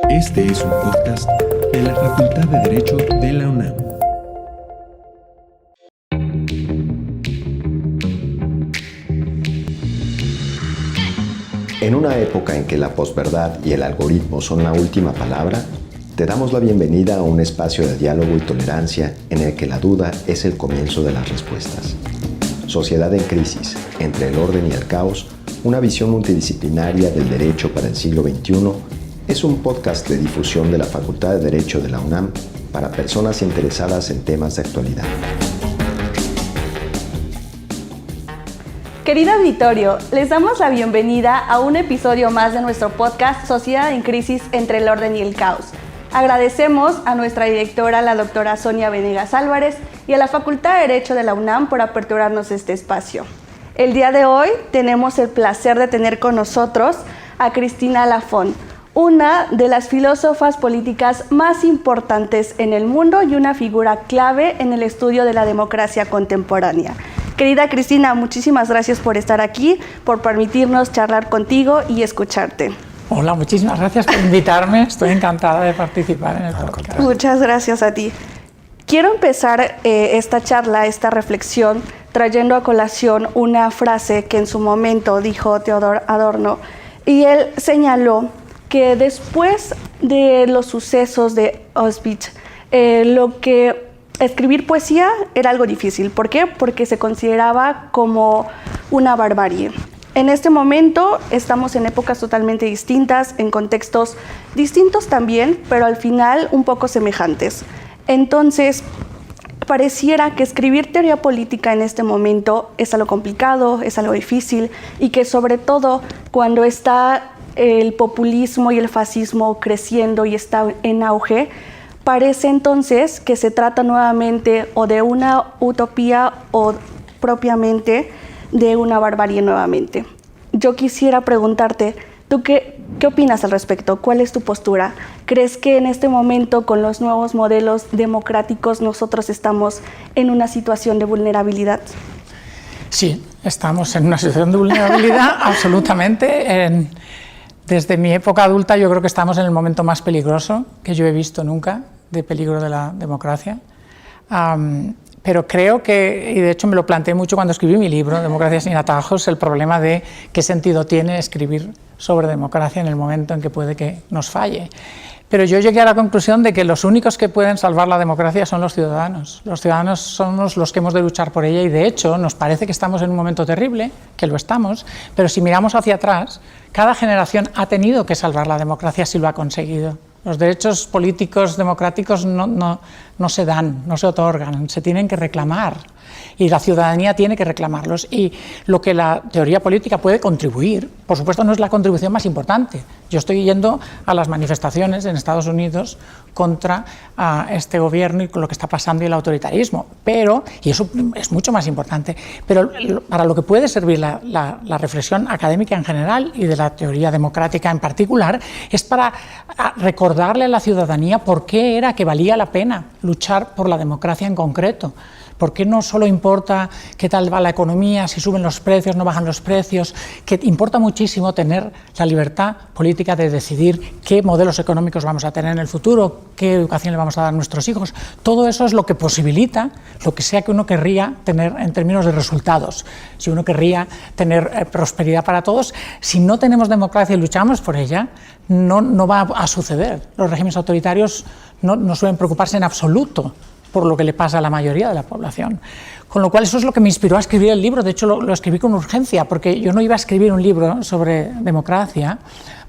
Este es un podcast de la Facultad de Derecho de la UNAM. En una época en que la posverdad y el algoritmo son la última palabra, te damos la bienvenida a un espacio de diálogo y tolerancia en el que la duda es el comienzo de las respuestas. Sociedad en crisis, entre el orden y el caos, una visión multidisciplinaria del derecho para el siglo XXI, es un podcast de difusión de la Facultad de Derecho de la UNAM para personas interesadas en temas de actualidad. Querido auditorio, les damos la bienvenida a un episodio más de nuestro podcast Sociedad en Crisis entre el Orden y el Caos. Agradecemos a nuestra directora, la doctora Sonia Venegas Álvarez, y a la Facultad de Derecho de la UNAM por aperturarnos este espacio. El día de hoy tenemos el placer de tener con nosotros a Cristina Lafont, una de las filósofas políticas más importantes en el mundo y una figura clave en el estudio de la democracia contemporánea. Querida Cristina, muchísimas gracias por estar aquí, por permitirnos charlar contigo y escucharte. Hola, muchísimas gracias por invitarme. Estoy encantada de participar en el podcast. Muchas gracias a ti. Quiero empezar esta charla, esta reflexión, trayendo a colación una frase que en su momento dijo Theodor Adorno, y él señaló que después de los sucesos de Auschwitz, escribir poesía era algo difícil. ¿Por qué? Porque se consideraba como una barbarie. En este momento estamos en épocas totalmente distintas, en contextos distintos también, pero al final un poco semejantes. Entonces, pareciera que escribir teoría política en este momento es algo complicado, es algo difícil, y que sobre todo cuando está el populismo y el fascismo creciendo y está en auge, parece entonces que se trata nuevamente o de una utopía o propiamente de una barbarie nuevamente. Yo quisiera preguntarte, ¿tú qué opinas al respecto? ¿Cuál es tu postura? ¿Crees que en este momento, con los nuevos modelos democráticos, nosotros estamos en una situación de vulnerabilidad? Sí, estamos en una situación de vulnerabilidad, absolutamente. Desde mi época adulta yo creo que estamos en el momento más peligroso que yo he visto nunca, de peligro de la democracia. Pero creo que, y de hecho me lo planteé mucho cuando escribí mi libro, Democracia sin atajos, el problema de qué sentido tiene escribir sobre democracia en el momento en que puede que nos falle. Pero yo llegué a la conclusión de que los únicos que pueden salvar la democracia son los ciudadanos. Los ciudadanos somos los que hemos de luchar por ella, y de hecho nos parece que estamos en un momento terrible, que lo estamos, pero si miramos hacia atrás, cada generación ha tenido que salvar la democracia si lo ha conseguido. Los derechos políticos democráticos no se dan, no se otorgan, se tienen que reclamar, y la ciudadanía tiene que reclamarlos. Y lo que la teoría política puede contribuir, por supuesto, no es la contribución más importante. Yo estoy yendo a las manifestaciones en Estados Unidos contra este gobierno y con lo que está pasando y el autoritarismo, y eso es mucho más importante, pero para lo que puede servir la reflexión académica en general y de la teoría democrática en particular, es para recordarle a la ciudadanía por qué era que valía la pena luchar por la democracia en concreto. ¿Por qué no solo importa qué tal va la economía, si suben los precios, no bajan los precios? Que importa muchísimo tener la libertad política de decidir qué modelos económicos vamos a tener en el futuro, qué educación le vamos a dar a nuestros hijos. Todo eso es lo que posibilita lo que sea que uno querría tener en términos de resultados. Si uno querría tener prosperidad para todos, si no tenemos democracia y luchamos por ella, no va a suceder. Los regímenes autoritarios no suelen preocuparse en absoluto por lo que le pasa a la mayoría de la población. Con lo cual eso es lo que me inspiró a escribir el libro. De hecho lo escribí con urgencia, porque yo no iba a escribir un libro sobre democracia,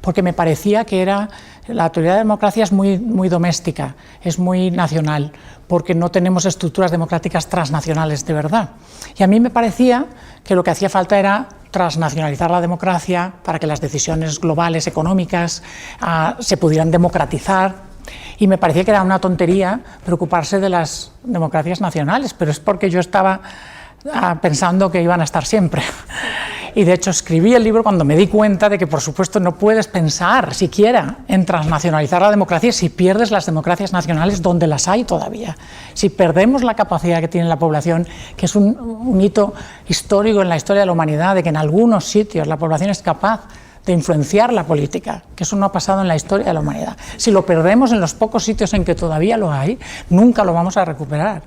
porque me parecía que la teoría de democracia es muy doméstica, es muy nacional, porque no tenemos estructuras democráticas transnacionales de verdad. Y a mí me parecía que lo que hacía falta era transnacionalizar la democracia para que las decisiones globales económicas se pudieran democratizar. Y me parecía que era una tontería preocuparse de las democracias nacionales, pero es porque yo estaba pensando que iban a estar siempre. Y de hecho escribí el libro cuando me di cuenta de que, por supuesto, no puedes pensar siquiera en transnacionalizar la democracia si pierdes las democracias nacionales donde las hay todavía. Si perdemos la capacidad que tiene la población, que es un hito histórico en la historia de la humanidad, de que en algunos sitios la población es capaz de influenciar la política, que eso no ha pasado en la historia de la humanidad. Si lo perdemos en los pocos sitios en que todavía lo hay, nunca lo vamos a recuperar.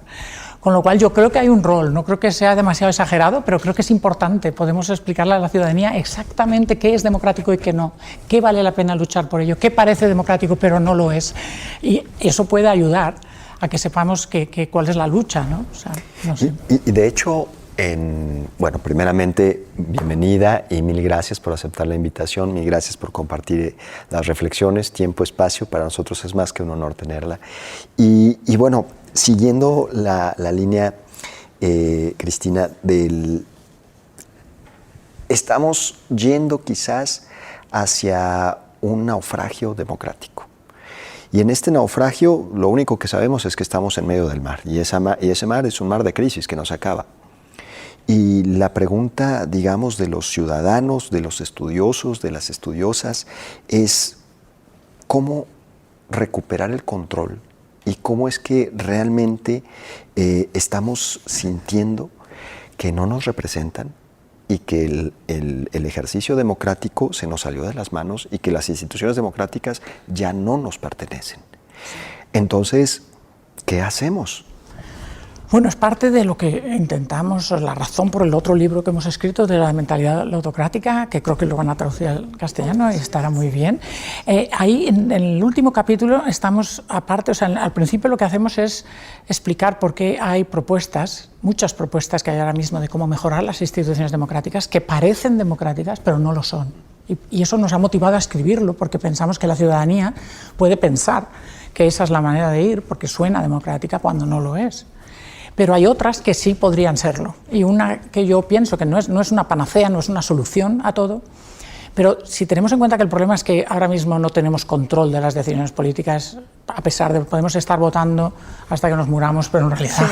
Con lo cual yo creo que hay un rol, no creo que sea demasiado exagerado, pero creo que es importante. Podemos explicarle a la ciudadanía exactamente qué es democrático y qué no, qué vale la pena luchar por ello, qué parece democrático pero no lo es. Y eso puede ayudar a que sepamos cuál es la lucha, ¿no? O sea, no sé. Y de hecho, bueno, primeramente, bienvenida y mil gracias por aceptar la invitación, mil gracias por compartir las reflexiones, tiempo, espacio, para nosotros es más que un honor tenerla. Y bueno, siguiendo la línea, Cristina, estamos yendo quizás hacia un naufragio democrático. Y en este naufragio lo único que sabemos es que estamos en medio del mar. Y ese mar es un mar de crisis que no se acaba. Y la pregunta, digamos, de los ciudadanos, de los estudiosos, de las estudiosas, es cómo recuperar el control y cómo es que realmente estamos sintiendo que no nos representan y que el ejercicio democrático se nos salió de las manos y que las instituciones democráticas ya no nos pertenecen. Entonces, ¿qué hacemos? Bueno, es parte de lo que intentamos, la razón por el otro libro que hemos escrito de la mentalidad autocrática, que creo que lo van a traducir al castellano y estará muy bien. Ahí en el último capítulo estamos aparte, o sea, al principio lo que hacemos es explicar por qué hay propuestas, muchas propuestas que hay ahora mismo de cómo mejorar las instituciones democráticas, que parecen democráticas pero no lo son. Y eso nos ha motivado a escribirlo porque pensamos que la ciudadanía puede pensar que esa es la manera de ir porque suena democrática cuando no lo es. Pero hay otras que sí podrían serlo. Y una que yo pienso que no es una panacea, no es una solución a todo, pero si tenemos en cuenta que el problema es que ahora mismo no tenemos control de las decisiones políticas, a pesar de que podemos estar votando hasta que nos muramos, pero en realidad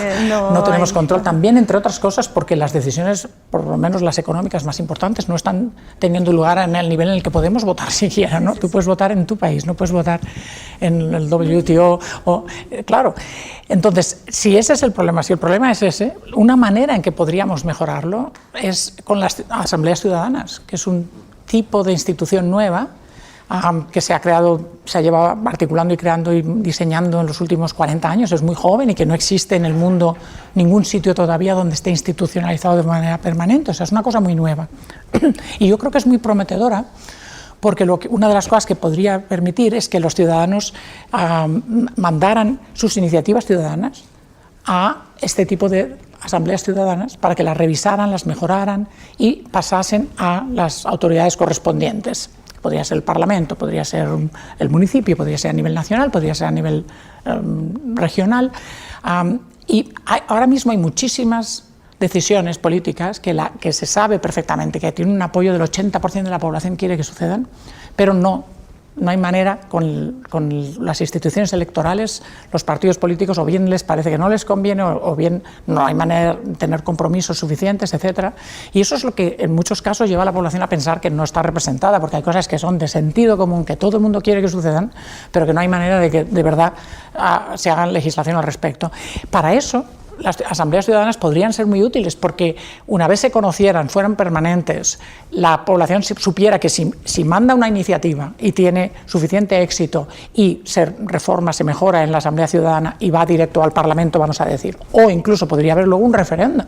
no tenemos control. También, entre otras cosas, porque las decisiones, por lo menos las económicas más importantes, no están teniendo lugar en el nivel en el que podemos votar siquiera, ¿no? Tú puedes votar en tu país, no puedes votar en el WTO. Claro, entonces, si ese es el problema, si el problema es ese, una manera en que podríamos mejorarlo es con las asambleas ciudadanas, que es un tipo de institución nueva que se ha creado, se ha llevado articulando y creando y diseñando en los últimos 40 años, es muy joven y que no existe en el mundo ningún sitio todavía donde esté institucionalizado de manera permanente, o sea, es una cosa muy nueva. Y yo creo que es muy prometedora porque una de las cosas que podría permitir es que los ciudadanos mandaran sus iniciativas ciudadanas a este tipo de asambleas ciudadanas para que las revisaran, las mejoraran y pasasen a las autoridades correspondientes. Podría ser el Parlamento, podría ser el municipio, podría ser a nivel nacional, podría ser a nivel regional. Y ahora mismo hay muchísimas decisiones políticas que se sabe perfectamente que tienen un apoyo del 80% de la población quiere que sucedan, pero no hay manera con las instituciones electorales, los partidos políticos, o bien les parece que no les conviene, o bien no hay manera de tener compromisos suficientes, etc. Y eso es lo que en muchos casos lleva a la población a pensar que no está representada, porque hay cosas que son de sentido común, que todo el mundo quiere que sucedan, pero que no hay manera de que de verdad se haga legislación al respecto. Para eso, las asambleas ciudadanas podrían ser muy útiles porque una vez se conocieran, fueran permanentes, la población supiera que si manda una iniciativa y tiene suficiente éxito y se reforma, se mejora en la asamblea ciudadana y va directo al Parlamento, vamos a decir, o incluso podría haber luego un referéndum,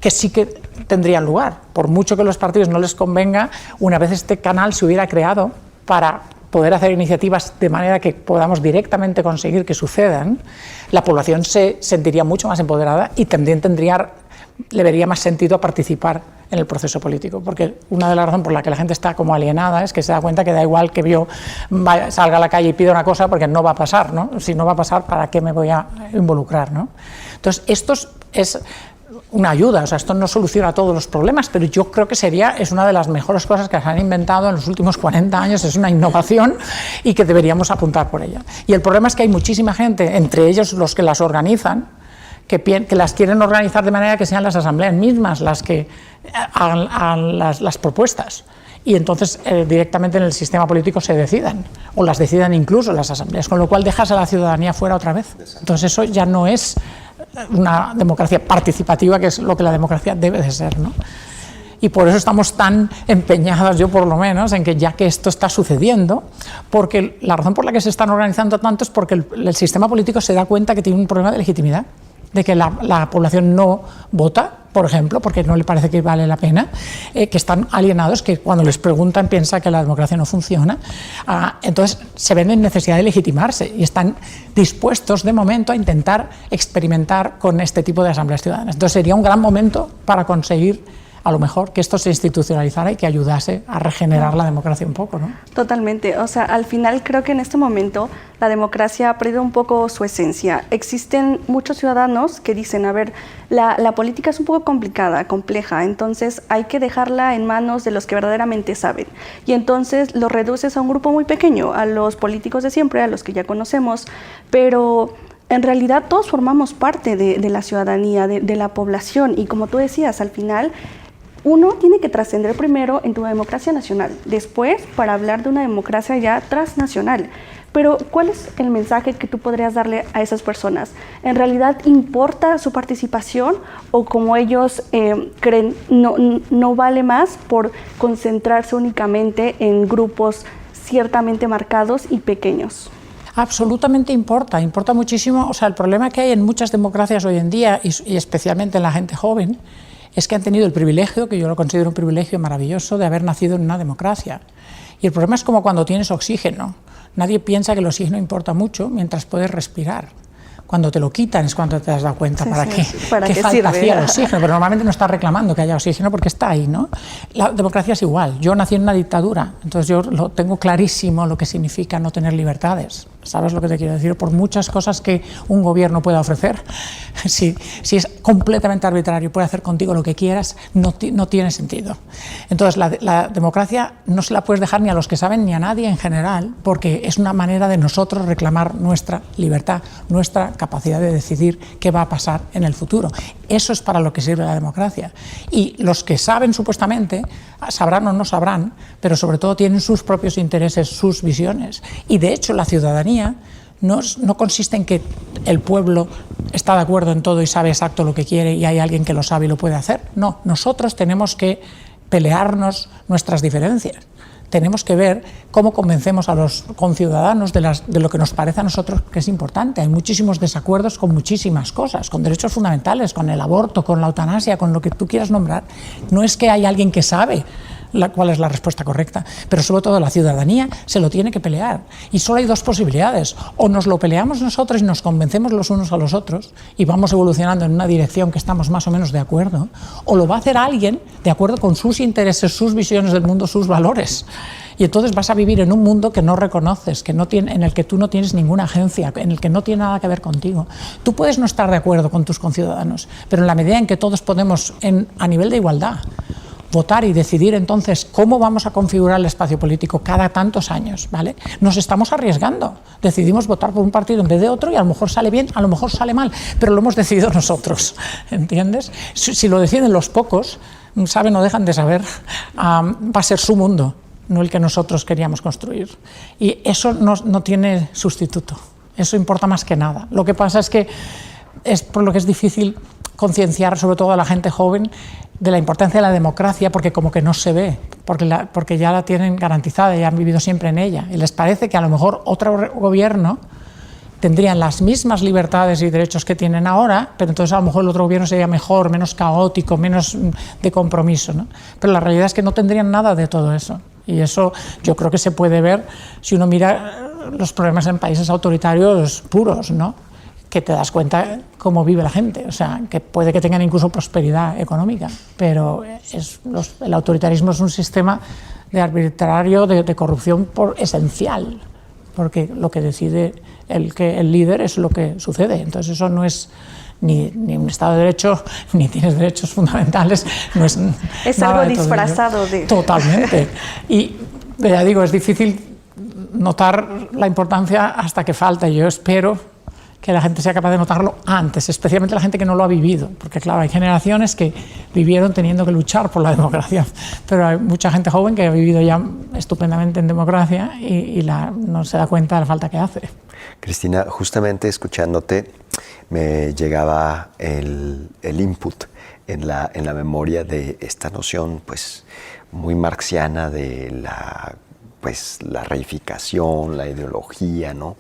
que sí que tendrían lugar, por mucho que a los partidos no les convenga, una vez este canal se hubiera creado para poder hacer iniciativas de manera que podamos directamente conseguir que sucedan, la población se sentiría mucho más empoderada y también le vería más sentido a participar en el proceso político, porque una de las razones por la que la gente está como alienada es que se da cuenta que da igual que yo salga a la calle y pida una cosa porque no va a pasar, ¿no? Si no va a pasar, ¿para qué me voy a involucrar, ¿no? Entonces, esto es una ayuda, o sea, esto no soluciona todos los problemas, pero yo creo que es una de las mejores cosas que se han inventado en los últimos 40 años, es una innovación y que deberíamos apuntar por ella. Y el problema es que hay muchísima gente, entre ellos los que las organizan, que las quieren organizar de manera que sean las asambleas mismas las que hagan las propuestas. Y entonces directamente en el sistema político se decidan, o las decidan incluso las asambleas, con lo cual dejas a la ciudadanía fuera otra vez. Entonces eso ya no es una democracia participativa, que es lo que la democracia debe de ser, ¿no? Y por eso estamos tan empeñadas, yo por lo menos, en que ya que esto está sucediendo, porque la razón por la que se están organizando tanto es porque el sistema político se da cuenta que tiene un problema de legitimidad, de que la población no vota, por ejemplo, porque no le parece que vale la pena, que están alienados, que cuando les preguntan piensan que la democracia no funciona. Entonces se ven en necesidad de legitimarse y están dispuestos de momento a intentar experimentar con este tipo de asambleas ciudadanas. Entonces sería un gran momento para conseguir a lo mejor que esto se institucionalizara y que ayudase a regenerar la democracia un poco, ¿no? Totalmente. O sea, al final creo que en este momento la democracia ha perdido un poco su esencia. Existen muchos ciudadanos que dicen, a ver, la política es un poco complicada, compleja, entonces hay que dejarla en manos de los que verdaderamente saben. Y entonces lo reduces a un grupo muy pequeño, a los políticos de siempre, a los que ya conocemos, pero en realidad todos formamos parte de la ciudadanía, de la población, y como tú decías, al final uno tiene que trascender primero en tu democracia nacional, después para hablar de una democracia ya transnacional. Pero, ¿cuál es el mensaje que tú podrías darle a esas personas? ¿En realidad importa su participación o como ellos creen, no vale más por concentrarse únicamente en grupos ciertamente marcados y pequeños? Absolutamente importa muchísimo. O sea, el problema que hay en muchas democracias hoy en día, y especialmente en la gente joven, es que han tenido el privilegio, que yo lo considero un privilegio maravilloso, de haber nacido en una democracia. Y el problema es como cuando tienes oxígeno. Nadie piensa que el oxígeno importa mucho mientras puedes respirar. Cuando te lo quitan es cuando te has dado cuenta para qué falta hacía el oxígeno, pero normalmente no estás reclamando que haya oxígeno porque está ahí, ¿no? La democracia es igual. Yo nací en una dictadura, entonces yo lo tengo clarísimo lo que significa no tener libertades. ¿Sabes lo que te quiero decir? Por muchas cosas que un gobierno pueda ofrecer, si es completamente arbitrario, puede hacer contigo lo que quieras, no tiene sentido. Entonces la democracia no se la puedes dejar ni a los que saben ni a nadie en general, porque es una manera de nosotros reclamar nuestra libertad, nuestra capacidad de decidir qué va a pasar en el futuro. Eso es para lo que sirve la democracia. Y los que saben supuestamente, sabrán o no sabrán, pero sobre todo tienen sus propios intereses, sus visiones. Y de hecho la ciudadanía no consiste en que el pueblo está de acuerdo en todo y sabe exacto lo que quiere y hay alguien que lo sabe y lo puede hacer. No, nosotros tenemos que pelearnos nuestras diferencias. Tenemos que ver cómo convencemos a los conciudadanos de lo que nos parece a nosotros que es importante. Hay muchísimos desacuerdos con muchísimas cosas, con derechos fundamentales, con el aborto, con la eutanasia, con lo que tú quieras nombrar. No es que hay alguien que sabe cuál es la respuesta correcta, pero sobre todo la ciudadanía se lo tiene que pelear. Y solo hay dos posibilidades: o nos lo peleamos nosotros y nos convencemos los unos a los otros y vamos evolucionando en una dirección que estamos más o menos de acuerdo, o lo va a hacer alguien de acuerdo con sus intereses, sus visiones del mundo, sus valores. Y entonces vas a vivir en un mundo que no reconoces, en el que tú no tienes ninguna agencia, en el que no tiene nada que ver contigo. Tú puedes no estar de acuerdo con tus conciudadanos, pero en la medida en que todos podemos, a nivel de igualdad, votar y decidir entonces cómo vamos a configurar el espacio político cada tantos años, ¿vale? Nos estamos arriesgando. Decidimos votar por un partido en vez de otro y a lo mejor sale bien, a lo mejor sale mal, pero lo hemos decidido nosotros, ¿entiendes? Si lo deciden los pocos, saben o dejan de saber, va a ser su mundo, no el que nosotros queríamos construir. Y eso no tiene sustituto. Eso importa más que nada. Lo que pasa es que es por lo que es difícil concienciar, sobre todo a la gente joven, de la importancia de la democracia, porque como que no se ve, porque ya la tienen garantizada, ya han vivido siempre en ella, y les parece que a lo mejor otro gobierno tendrían las mismas libertades y derechos que tienen ahora, pero entonces a lo mejor el otro gobierno sería mejor, menos caótico, menos de compromiso, ¿no? Pero la realidad es que no tendrían nada de todo eso, y eso yo creo que se puede ver si uno mira los problemas en países autoritarios puros, ¿no? Que te das cuenta cómo vive la gente, o sea, que puede que tengan incluso prosperidad económica, pero el autoritarismo es un sistema de arbitrario, de corrupción por esencial, porque lo que decide el líder es lo que sucede. Entonces eso no es ni un Estado de Derecho, ni tienes derechos fundamentales, no es algo disfrazado de... Totalmente. Y ya digo, es difícil notar la importancia hasta que falta. Yo espero que la gente sea capaz de notarlo antes, especialmente la gente que no lo ha vivido, porque claro, hay generaciones que vivieron teniendo que luchar por la democracia, pero hay mucha gente joven que ha vivido ya estupendamente en democracia y no se da cuenta de la falta que hace. Cristina, justamente escuchándote me llegaba el input en la memoria de esta noción pues, muy marxiana de la reificación, la ideología, ¿no?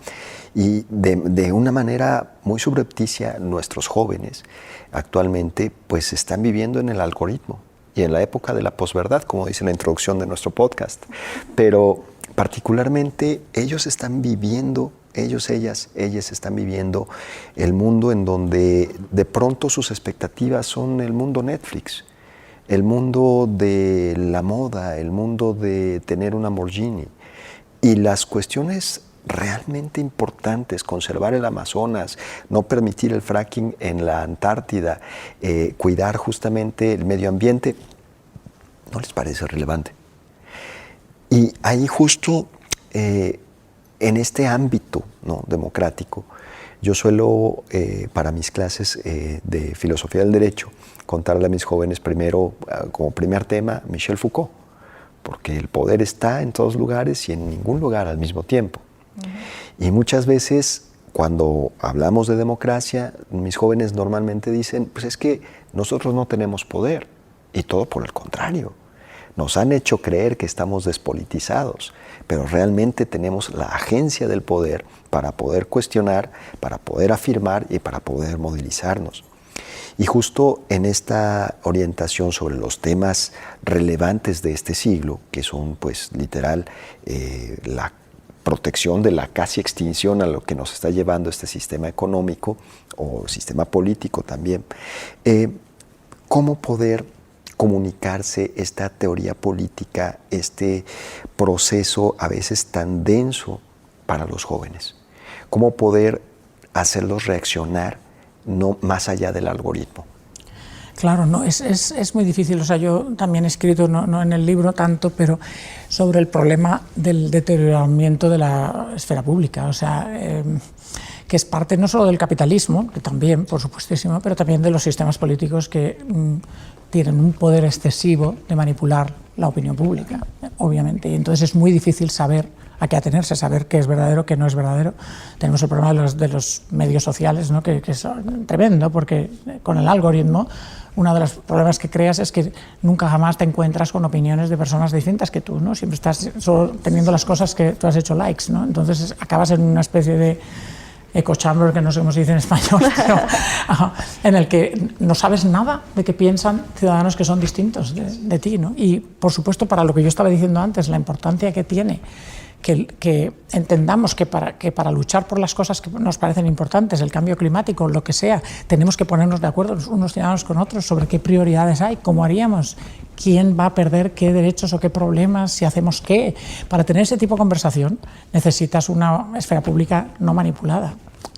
Y de una manera muy subrepticia nuestros jóvenes actualmente pues están viviendo en el algoritmo y en la época de la posverdad, como dice la introducción de nuestro podcast. Pero particularmente ellos están viviendo, ellas están viviendo el mundo en donde de pronto sus expectativas son el mundo Netflix, el mundo de la moda, el mundo de tener una Lamborghini. Y las cuestiones realmente importantes, conservar el Amazonas, no permitir el fracking en la Antártida, cuidar justamente el medio ambiente, no les parece relevante. Y ahí justo en este ámbito, ¿no?, democrático, yo suelo para mis clases de filosofía del derecho contarle a mis jóvenes primero, como primer tema, Michel Foucault, porque el poder está en todos lugares y en ningún lugar al mismo tiempo. Y muchas veces cuando hablamos de democracia, mis jóvenes normalmente dicen, pues es que nosotros no tenemos poder, y todo por el contrario. Nos han hecho creer que estamos despolitizados, pero realmente tenemos la agencia del poder para poder cuestionar, para poder afirmar y para poder movilizarnos. Y justo en esta orientación sobre los temas relevantes de este siglo, que son pues literal la protección de la casi extinción a lo que nos está llevando este sistema económico o sistema político también, ¿cómo poder comunicarse esta teoría política, este proceso a veces tan denso para los jóvenes? ¿Cómo poder hacerlos reaccionar no más allá del algoritmo? Claro, no, es muy difícil. O sea, yo también he escrito, no en el libro tanto, pero sobre el problema del deterioramiento de la esfera pública. O sea, que es parte no solo del capitalismo, que también, por supuestísimo, pero también de los sistemas políticos que tienen un poder excesivo de manipular la opinión pública, obviamente. Y entonces es muy difícil saber a qué atenerse, saber qué es verdadero, qué no es verdadero. Tenemos el problema de los medios sociales, ¿no?, que es tremendo, porque con el algoritmo uno de los problemas que creas es que nunca jamás te encuentras con opiniones de personas distintas que tú, ¿no? Siempre estás solo teniendo las cosas que tú has hecho likes, ¿no? Entonces acabas en una especie de echo chamber, que no sé cómo se dice en español, pero, en el que no sabes nada de qué piensan ciudadanos que son distintos de ti, ¿no? Y por supuesto, para lo que yo estaba diciendo antes, la importancia que tiene que entendamos que para luchar por las cosas que nos parecen importantes, el cambio climático, lo que sea, tenemos que ponernos de acuerdo unos ciudadanos con otros sobre qué prioridades hay, cómo haríamos, quién va a perder qué derechos o qué problemas, si hacemos qué. Para tener ese tipo de conversación necesitas una esfera pública no manipulada.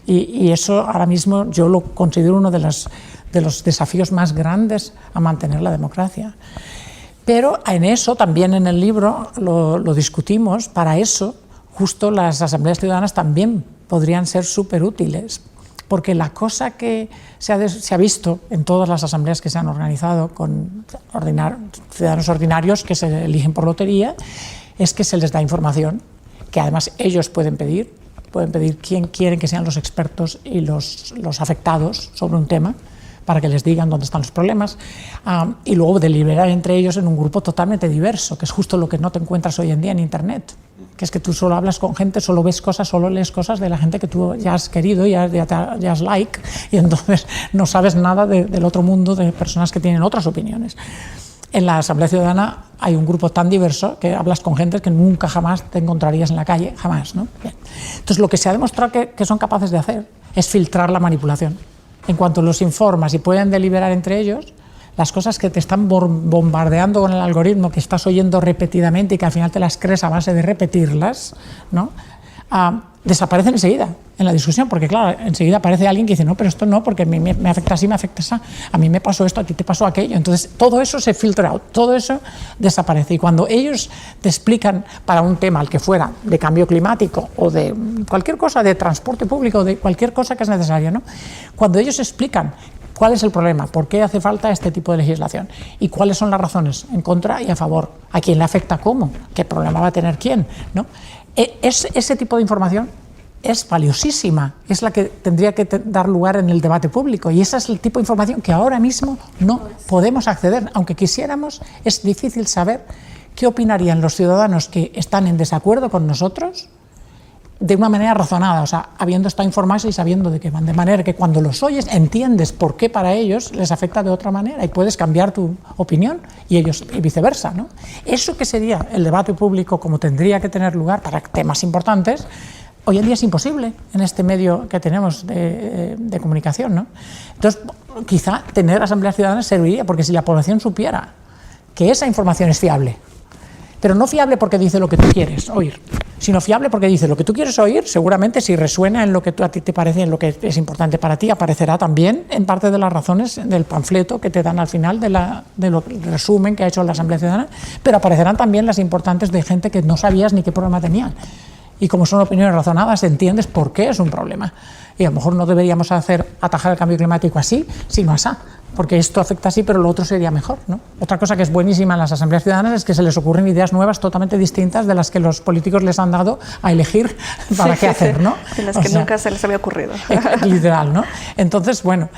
Y eso ahora mismo yo lo considero uno de los desafíos más grandes a mantener la democracia. Pero en eso, también en el libro lo discutimos, para eso justo las asambleas ciudadanas también podrían ser súper útiles, porque la cosa que se ha visto en todas las asambleas que se han organizado con ciudadanos ordinarios que se eligen por lotería, es que se les da información, que además ellos pueden pedir quién quieren que sean los expertos y los afectados sobre un tema, para que les digan dónde están los problemas, y luego deliberar entre ellos en un grupo totalmente diverso, que es justo lo que no te encuentras hoy en día en Internet, que es que tú solo hablas con gente, solo ves cosas, solo lees cosas de la gente que tú ya has querido, ya has like, y entonces no sabes nada del otro mundo de personas que tienen otras opiniones. En la Asamblea Ciudadana hay un grupo tan diverso que hablas con gente que nunca jamás te encontrarías en la calle, jamás, ¿no? Bien. Entonces lo que se ha demostrado que son capaces de hacer es filtrar la manipulación. En cuanto los informas y pueden deliberar entre ellos, las cosas que te están bombardeando con el algoritmo, que estás oyendo repetidamente y que al final te las crees a base de repetirlas, ¿no?, desaparecen enseguida en la discusión, porque claro, enseguida aparece alguien que dice, no, pero esto no, porque me afecta así, me afecta así, a mí me pasó esto, a ti te pasó aquello. Entonces todo eso se filtra out, todo eso desaparece. Y cuando ellos te explican para un tema, el que fuera, de cambio climático o de cualquier cosa, de transporte público, de cualquier cosa que es necesaria, ¿no?, cuando ellos explican cuál es el problema, por qué hace falta este tipo de legislación y cuáles son las razones en contra y a favor, a quién le afecta cómo, qué problema va a tener quién, ¿no?, ese tipo de información es valiosísima, es la que tendría que dar lugar en el debate público, y ese es el tipo de información que ahora mismo no podemos acceder. Aunque quisiéramos, es difícil saber qué opinarían los ciudadanos que están en desacuerdo con nosotros de una manera razonada, o sea, habiendo estado informados y sabiendo de qué van, de manera que cuando los oyes entiendes por qué para ellos les afecta de otra manera y puedes cambiar tu opinión y ellos y viceversa, ¿no? Eso que sería el debate público como tendría que tener lugar para temas importantes, hoy en día es imposible en este medio que tenemos de comunicación, ¿no? Entonces, quizá tener asambleas ciudadanas serviría, porque si la población supiera que esa información es fiable, pero no fiable porque dice lo que tú quieres oír, sino fiable porque dice lo que tú quieres oír, seguramente si resuena en lo que a ti te parece, en lo que es importante para ti, aparecerá también en parte de las razones del panfleto que te dan al final de lo resumen que ha hecho la Asamblea Ciudadana, pero aparecerán también las importantes de gente que no sabías ni qué problema tenían. Y como son opiniones razonadas, entiendes por qué es un problema. Y a lo mejor no deberíamos atajar el cambio climático así, sino así, porque esto afecta así, pero lo otro sería mejor, ¿no? Otra cosa que es buenísima en las asambleas ciudadanas es que se les ocurren ideas nuevas totalmente distintas de las que los políticos les han dado a elegir para qué hacer, ¿no? De las que nunca se les había ocurrido. Literal, ¿no? Entonces, bueno,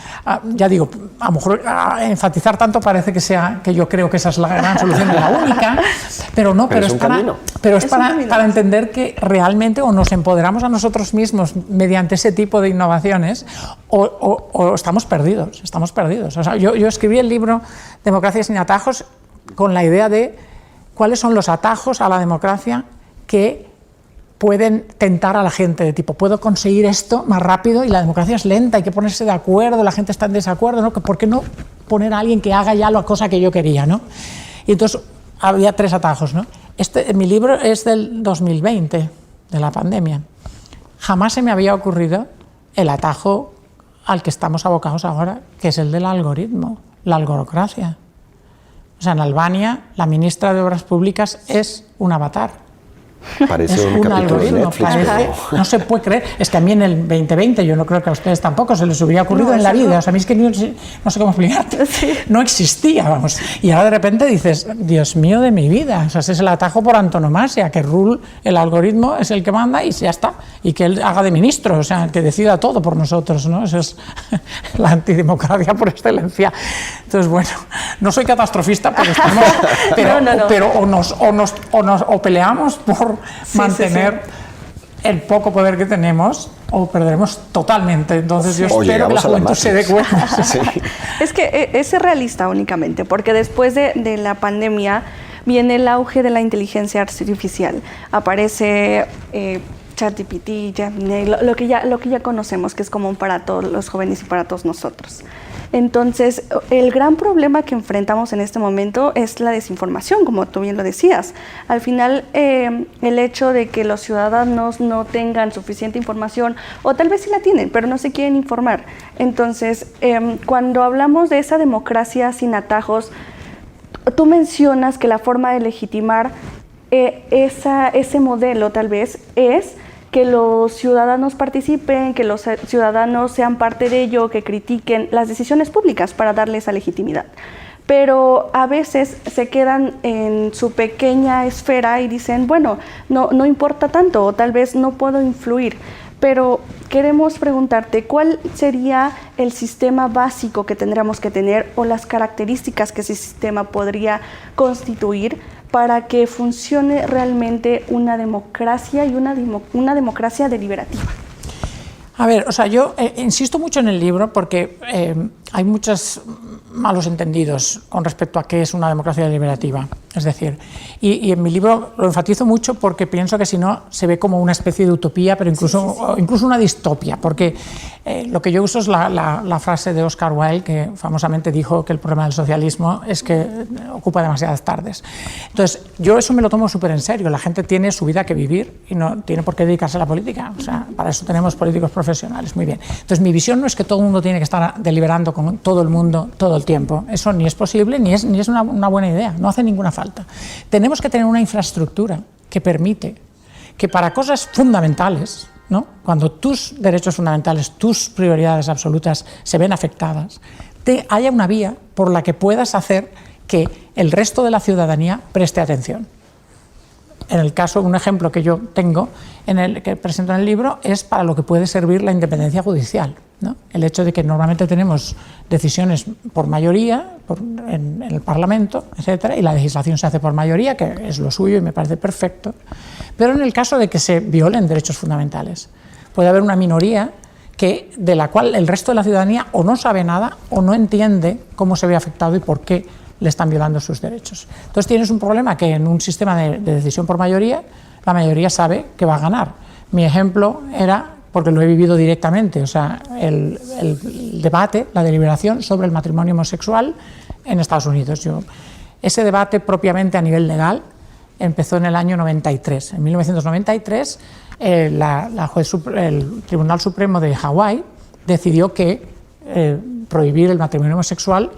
ya digo, a lo mejor enfatizar tanto parece que yo creo que esa es la gran solución, la única, pero no, pero es para entender que realmente o nos empoderamos a nosotros mismos mediante ese tipo de innovaciones o estamos perdidos, O sea, yo escribí el libro Democracia sin atajos con la idea de cuáles son los atajos a la democracia que pueden tentar a la gente, de tipo, puedo conseguir esto más rápido y la democracia es lenta, hay que ponerse de acuerdo, la gente está en desacuerdo, ¿no? ¿Por qué no poner a alguien que haga ya la cosa que yo quería, ¿no? Y entonces había 3 atajos, ¿no? Mi libro es del 2020, de la pandemia. Jamás se me había ocurrido el atajo al que estamos abocados ahora, que es el del algoritmo, la algorocracia. O sea, en Albania, la ministra de Obras Públicas es un avatar. Parece es un capítulo de Netflix. No se puede creer. Es que a mí en el 2020, yo no creo que a ustedes tampoco se les hubiera ocurrido en la vida. O sea, a mí es que no sé cómo explicarte. Sí. No existía, vamos. Y ahora de repente dices, Dios mío de mi vida. O sea, ese es el atajo por antonomasia, que el algoritmo es el que manda y ya está. Y que él haga de ministro, o sea, que decida todo por nosotros, ¿no? Eso es la antidemocracia por excelencia. Entonces, bueno, no soy catastrofista, pero estamos... Pero o peleamos por mantener el poco poder que tenemos o perderemos totalmente. Entonces yo espero que la juventud se dé cuenta. Sí. Es que es realista únicamente, porque después de la pandemia viene el auge de la inteligencia artificial. Aparece ChatGPT, Gemini, lo que ya conocemos, que es común para todos los jóvenes y para todos nosotros. Entonces, el gran problema que enfrentamos en este momento es la desinformación, como tú bien lo decías. Al final, el hecho de que los ciudadanos no tengan suficiente información, o tal vez sí la tienen, pero no se quieren informar. Entonces, cuando hablamos de esa democracia sin atajos, tú mencionas que la forma de legitimar ese modelo tal vez es que los ciudadanos participen, que los ciudadanos sean parte de ello, que critiquen las decisiones públicas para darle esa legitimidad. Pero a veces se quedan en su pequeña esfera y dicen, bueno, no importa tanto, o tal vez no puedo influir. Pero queremos preguntarte, ¿cuál sería el sistema básico que tendríamos que tener o las características que ese sistema podría constituir para que funcione realmente una democracia y una democracia deliberativa? A ver, o sea, yo insisto mucho en el libro porque hay muchos malos entendidos con respecto a qué es una democracia deliberativa. Es decir, y en mi libro lo enfatizo mucho porque pienso que si no se ve como una especie de utopía, pero incluso una distopia, porque lo que yo uso es la frase de Oscar Wilde, que famosamente dijo que el problema del socialismo es que ocupa demasiadas tardes. Entonces, yo eso me lo tomo súper en serio. La gente tiene su vida que vivir y no tiene por qué dedicarse a la política. O sea, para eso tenemos políticos profesionales. Muy bien. Entonces, mi visión no es que todo el mundo tiene que estar deliberando con todo el mundo todo el tiempo. Eso ni es posible ni es una buena idea. No hace ninguna falta. Tenemos que tener una infraestructura que permite que para cosas fundamentales, ¿no?, cuando tus derechos fundamentales, tus prioridades absolutas se ven afectadas, haya una vía por la que puedas hacer que el resto de la ciudadanía preste atención. en el caso, un ejemplo que yo tengo, que presento en el libro, es para lo que puede servir la independencia judicial, ¿no? El hecho de que normalmente tenemos decisiones por mayoría en el Parlamento, etcétera, y la legislación se hace por mayoría, que es lo suyo y me parece perfecto, pero en el caso de que se violen derechos fundamentales, puede haber una minoría de la cual el resto de la ciudadanía o no sabe nada o no entiende cómo se ve afectado y por qué le están violando sus derechos. Entonces tienes un problema que en un sistema de decisión por mayoría, la mayoría sabe que va a ganar. Mi ejemplo era, porque lo he vivido directamente, o sea, el debate, la deliberación sobre el matrimonio homosexual en Estados Unidos. Ese debate propiamente a nivel legal empezó en el año 93. En 1993, el Tribunal Supremo de Hawái decidió que prohibir el matrimonio homosexual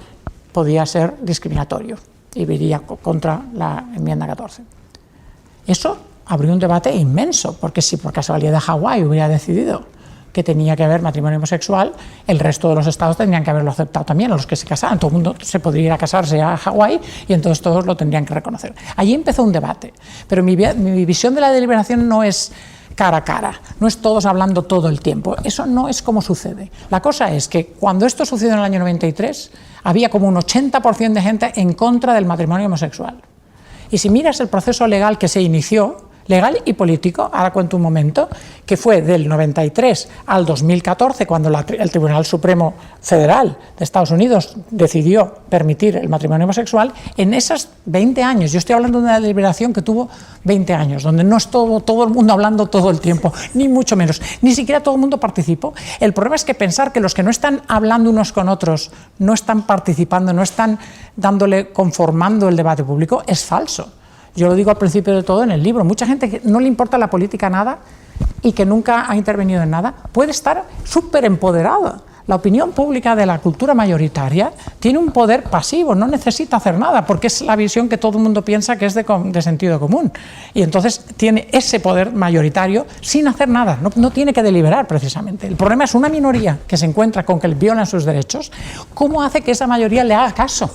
podía ser discriminatorio y iría contra la enmienda 14. Eso abrió un debate inmenso, porque si por casualidad Hawái hubiera decidido que tenía que haber matrimonio homosexual, el resto de los estados tendrían que haberlo aceptado también, a los que se casaran. Todo el mundo se podría ir a casarse a Hawái y entonces todos lo tendrían que reconocer. Allí empezó un debate, pero mi visión de la deliberación no es cara a cara, no es todos hablando todo el tiempo. Eso no es como sucede. La cosa es que cuando esto sucedió en el año 93, había como un 80% de gente en contra del matrimonio homosexual. Y si miras el proceso legal que se inició, legal y político, ahora cuento un momento, que fue del 93 al 2014, cuando el Tribunal Supremo Federal de Estados Unidos decidió permitir el matrimonio homosexual, en esos 20 años, yo estoy hablando de una deliberación que tuvo 20 años, donde no estuvo todo el mundo hablando todo el tiempo, ni mucho menos, ni siquiera todo el mundo participó. El problema es que pensar que los que no están hablando unos con otros, no están participando, no están conformando el debate público, es falso. Yo lo digo al principio de todo en el libro. Mucha gente que no le importa la política nada y que nunca ha intervenido en nada puede estar súper empoderada. La opinión pública de la cultura mayoritaria tiene un poder pasivo, no necesita hacer nada, porque es la visión que todo el mundo piensa que es de sentido común. Y entonces tiene ese poder mayoritario sin hacer nada, no tiene que deliberar precisamente. El problema es una minoría que se encuentra con que le violan sus derechos. ¿Cómo hace que esa mayoría le haga caso?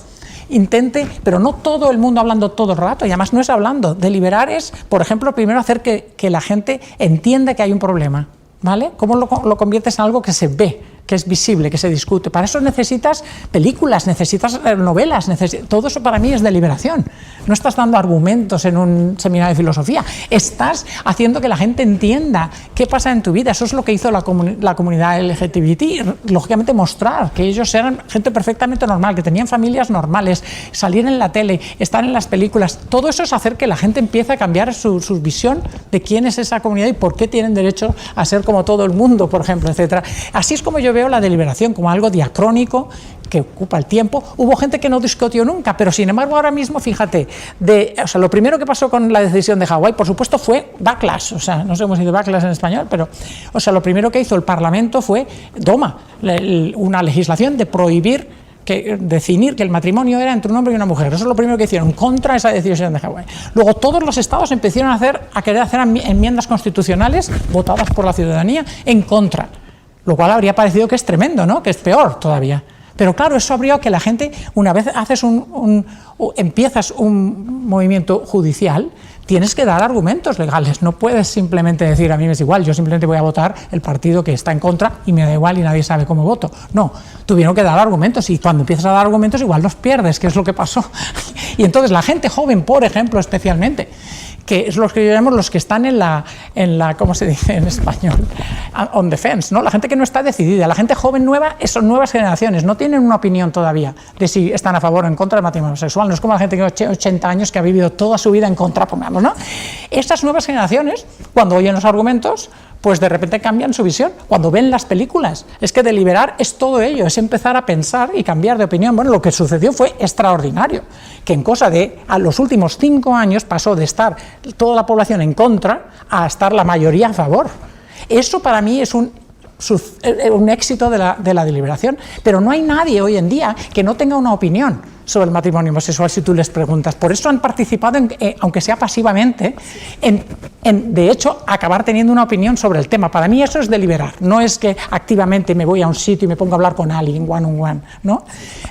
Intente, pero no todo el mundo hablando todo el rato, y además no es hablando. Deliberar es, por ejemplo, primero hacer que la gente entienda que hay un problema, ¿vale? ¿Cómo lo conviertes en algo que se ve, que es visible, que se discute? Para eso necesitas películas, necesitas novelas, todo eso para mí es deliberación. No estás dando argumentos en un seminario de filosofía, estás haciendo que la gente entienda qué pasa en tu vida. Eso es lo que hizo la comunidad LGBT, lógicamente mostrar que ellos eran gente perfectamente normal, que tenían familias normales, salir en la tele, estar en las películas. Todo eso es hacer que la gente empiece a cambiar su visión de quién es esa comunidad y por qué tienen derecho a ser como todo el mundo, por ejemplo, etcétera. Así es como yo veo la deliberación, como algo diacrónico que ocupa el tiempo. Hubo gente que no discutió nunca, pero sin embargo ahora mismo, fíjate, lo primero que pasó con la decisión de Hawái, por supuesto, fue backlash, no sé cómo se dice backlash en español, pero lo primero que hizo el Parlamento fue una legislación de prohibir, definir que el matrimonio era entre un hombre y una mujer. Eso es lo primero que hicieron contra esa decisión de Hawái. Luego todos los estados empezaron a querer hacer enmiendas constitucionales votadas por la ciudadanía en contra, lo cual habría parecido que es tremendo, ¿no? Que es peor todavía. Pero claro, eso abrió que la gente, una vez empiezas un movimiento judicial, tienes que dar argumentos legales. No puedes simplemente decir, a mí me es igual, yo simplemente voy a votar el partido que está en contra y me da igual y nadie sabe cómo voto. No, tuvieron que dar argumentos, y cuando empiezas a dar argumentos igual los pierdes, que es lo que pasó. Y entonces la gente joven, por ejemplo, especialmente, que es los que llamamos los que están en la ¿cómo se dice en español? On the fence, ¿no? La gente que no está decidida, la gente joven nueva, son nuevas generaciones, no tienen una opinión todavía de si están a favor o en contra del matrimonio sexual. No es como la gente que tiene 80 años que ha vivido toda su vida en contra, pongamos, ¿no? Estas nuevas generaciones, cuando oyen los argumentos, pues de repente cambian su visión. Cuando ven las películas, es que deliberar es todo ello, es empezar a pensar y cambiar de opinión. Bueno, lo que sucedió fue extraordinario, que en cosa de a los últimos 5 años pasó de estar toda la población en contra a estar la mayoría a favor. Eso para mí es un éxito de la deliberación, pero no hay nadie hoy en día que no tenga una opinión sobre el matrimonio homosexual si tú les preguntas. Por eso han participado, aunque sea pasivamente, de hecho, acabar teniendo una opinión sobre el tema. Para mí eso es deliberar, no es que activamente me voy a un sitio y me pongo a hablar con alguien one on one, ¿no?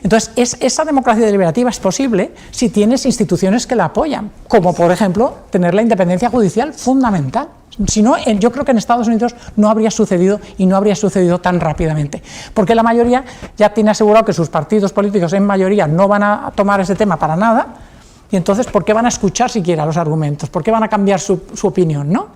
Entonces, esa democracia deliberativa es posible si tienes instituciones que la apoyan, como por ejemplo tener la independencia judicial fundamental. Si no, yo creo que en Estados Unidos no habría sucedido y no habría sucedido tan rápidamente, porque la mayoría ya tiene asegurado que sus partidos políticos en mayoría no van a tomar ese tema para nada, y entonces ¿por qué van a escuchar siquiera los argumentos? ¿Por qué van a cambiar su opinión, ¿no?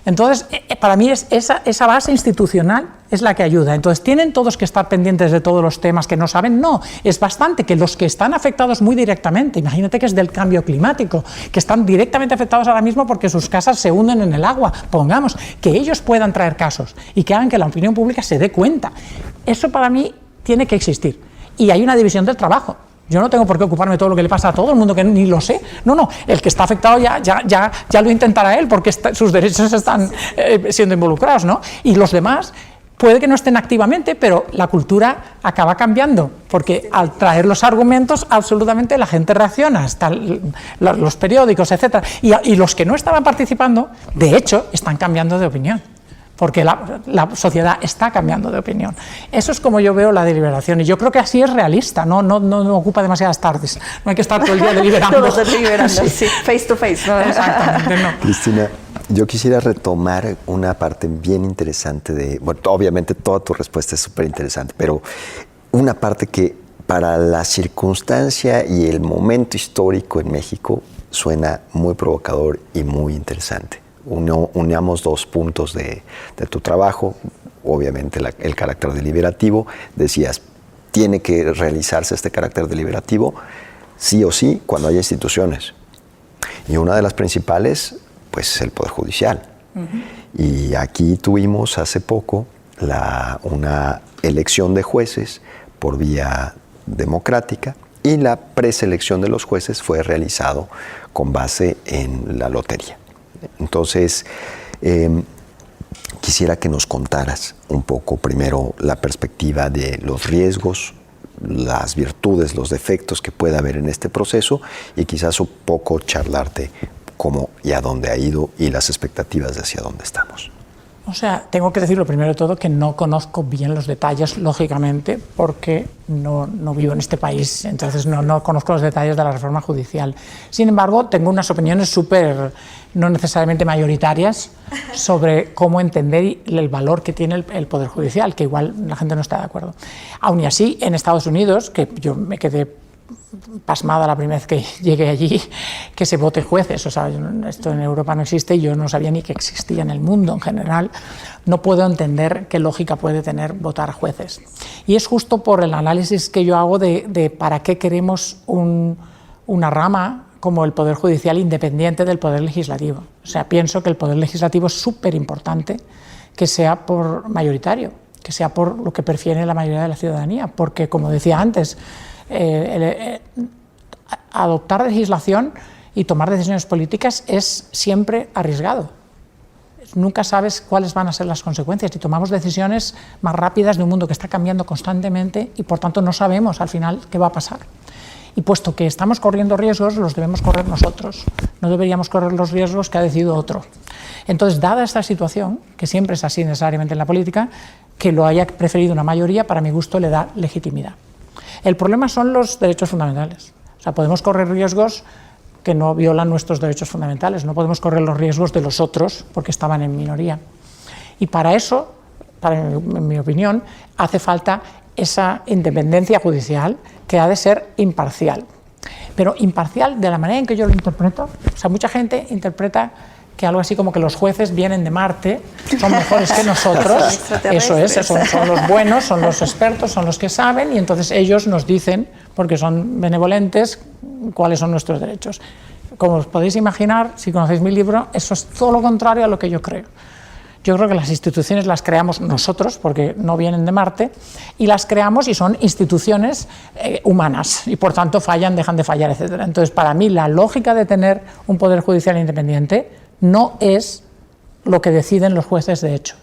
Entonces, para mí esa base institucional es la que ayuda. Entonces, ¿tienen todos que estar pendientes de todos los temas que no saben? No, es bastante que los que están afectados muy directamente, imagínate que es del cambio climático, que están directamente afectados ahora mismo porque sus casas se hunden en el agua, pongamos, que ellos puedan traer casos y que hagan que la opinión pública se dé cuenta. Eso para mí tiene que existir. Y hay una división del trabajo. Yo no tengo por qué ocuparme de todo lo que le pasa a todo el mundo, que ni lo sé. No, el que está afectado ya lo intentará él, porque sus derechos están siendo involucrados, ¿no? Y los demás puede que no estén activamente, pero la cultura acaba cambiando, porque al traer los argumentos, absolutamente la gente reacciona, están los periódicos, etcétera. Y los que no estaban participando, de hecho, están cambiando de opinión, porque la sociedad está cambiando de opinión. Eso es como yo veo la deliberación, y yo creo que así es realista, no ocupa demasiadas tardes, no hay que estar todo el día deliberando. Todos deliberando, sí, face to face. ¿No? Exactamente, no. Cristina, yo quisiera retomar una parte bien interesante bueno, obviamente toda tu respuesta es súper interesante, pero una parte que para la circunstancia y el momento histórico en México suena muy provocador y muy interesante. Unamos dos puntos de tu trabajo, obviamente el carácter deliberativo. Decías, tiene que realizarse este carácter deliberativo sí o sí cuando haya instituciones. Y una de las principales, pues, es el Poder Judicial. Uh-huh. Y aquí tuvimos hace poco una elección de jueces por vía democrática, y la preselección de los jueces fue realizado con base en la lotería. Entonces, quisiera que nos contaras un poco primero la perspectiva de los riesgos, las virtudes, los defectos que pueda haber en este proceso, y quizás un poco charlarte cómo y a dónde ha ido y las expectativas de hacia dónde estamos. O sea, tengo que decir lo primero de todo que no conozco bien los detalles, lógicamente, porque no vivo en este país, entonces no conozco los detalles de la reforma judicial. Sin embargo, tengo unas opiniones no necesariamente mayoritarias, sobre cómo entender el valor que tiene el Poder Judicial, que igual la gente no está de acuerdo. Aún y así, en Estados Unidos, que yo me quedé pasmada la primera vez que llegué allí, que se voten jueces. O sea, esto en Europa no existe y yo no sabía ni que existía en el mundo en general. No puedo entender qué lógica puede tener votar jueces. Y es justo por el análisis que yo hago de para qué queremos una rama como el Poder Judicial independiente del Poder Legislativo. O sea, pienso que el Poder Legislativo es súper importante que sea por mayoritario, que sea por lo que prefiere la mayoría de la ciudadanía, porque, como decía antes, adoptar legislación y tomar decisiones políticas es siempre arriesgado. Nunca sabes cuáles van a ser las consecuencias y tomamos decisiones más rápidas de un mundo que está cambiando constantemente y por tanto no sabemos al final qué va a pasar. Y puesto que estamos corriendo riesgos, los debemos correr nosotros. No deberíamos correr los riesgos que ha decidido otro. Entonces, dada esta situación, que siempre es así necesariamente en la política, que lo haya preferido una mayoría, para mi gusto, le da legitimidad. El problema son los derechos fundamentales. O sea, podemos correr riesgos que no violan nuestros derechos fundamentales. No podemos correr los riesgos de los otros porque estaban en minoría. Y para eso, en mi opinión, hace falta esa independencia judicial que ha de ser imparcial. Pero imparcial de la manera en que yo lo interpreto. O sea, mucha gente interpreta que algo así como que los jueces vienen de Marte, son mejores que nosotros, eso es, son los buenos, son los expertos, son los que saben, y entonces ellos nos dicen, porque son benevolentes, cuáles son nuestros derechos. Como os podéis imaginar, si conocéis mi libro, eso es todo lo contrario a lo que yo creo. Yo creo que las instituciones las creamos nosotros, porque no vienen de Marte, y las creamos y son instituciones humanas, y por tanto fallan, dejan de fallar, etc. Entonces, para mí, la lógica de tener un Poder Judicial independiente no es lo que deciden los jueces de hecho,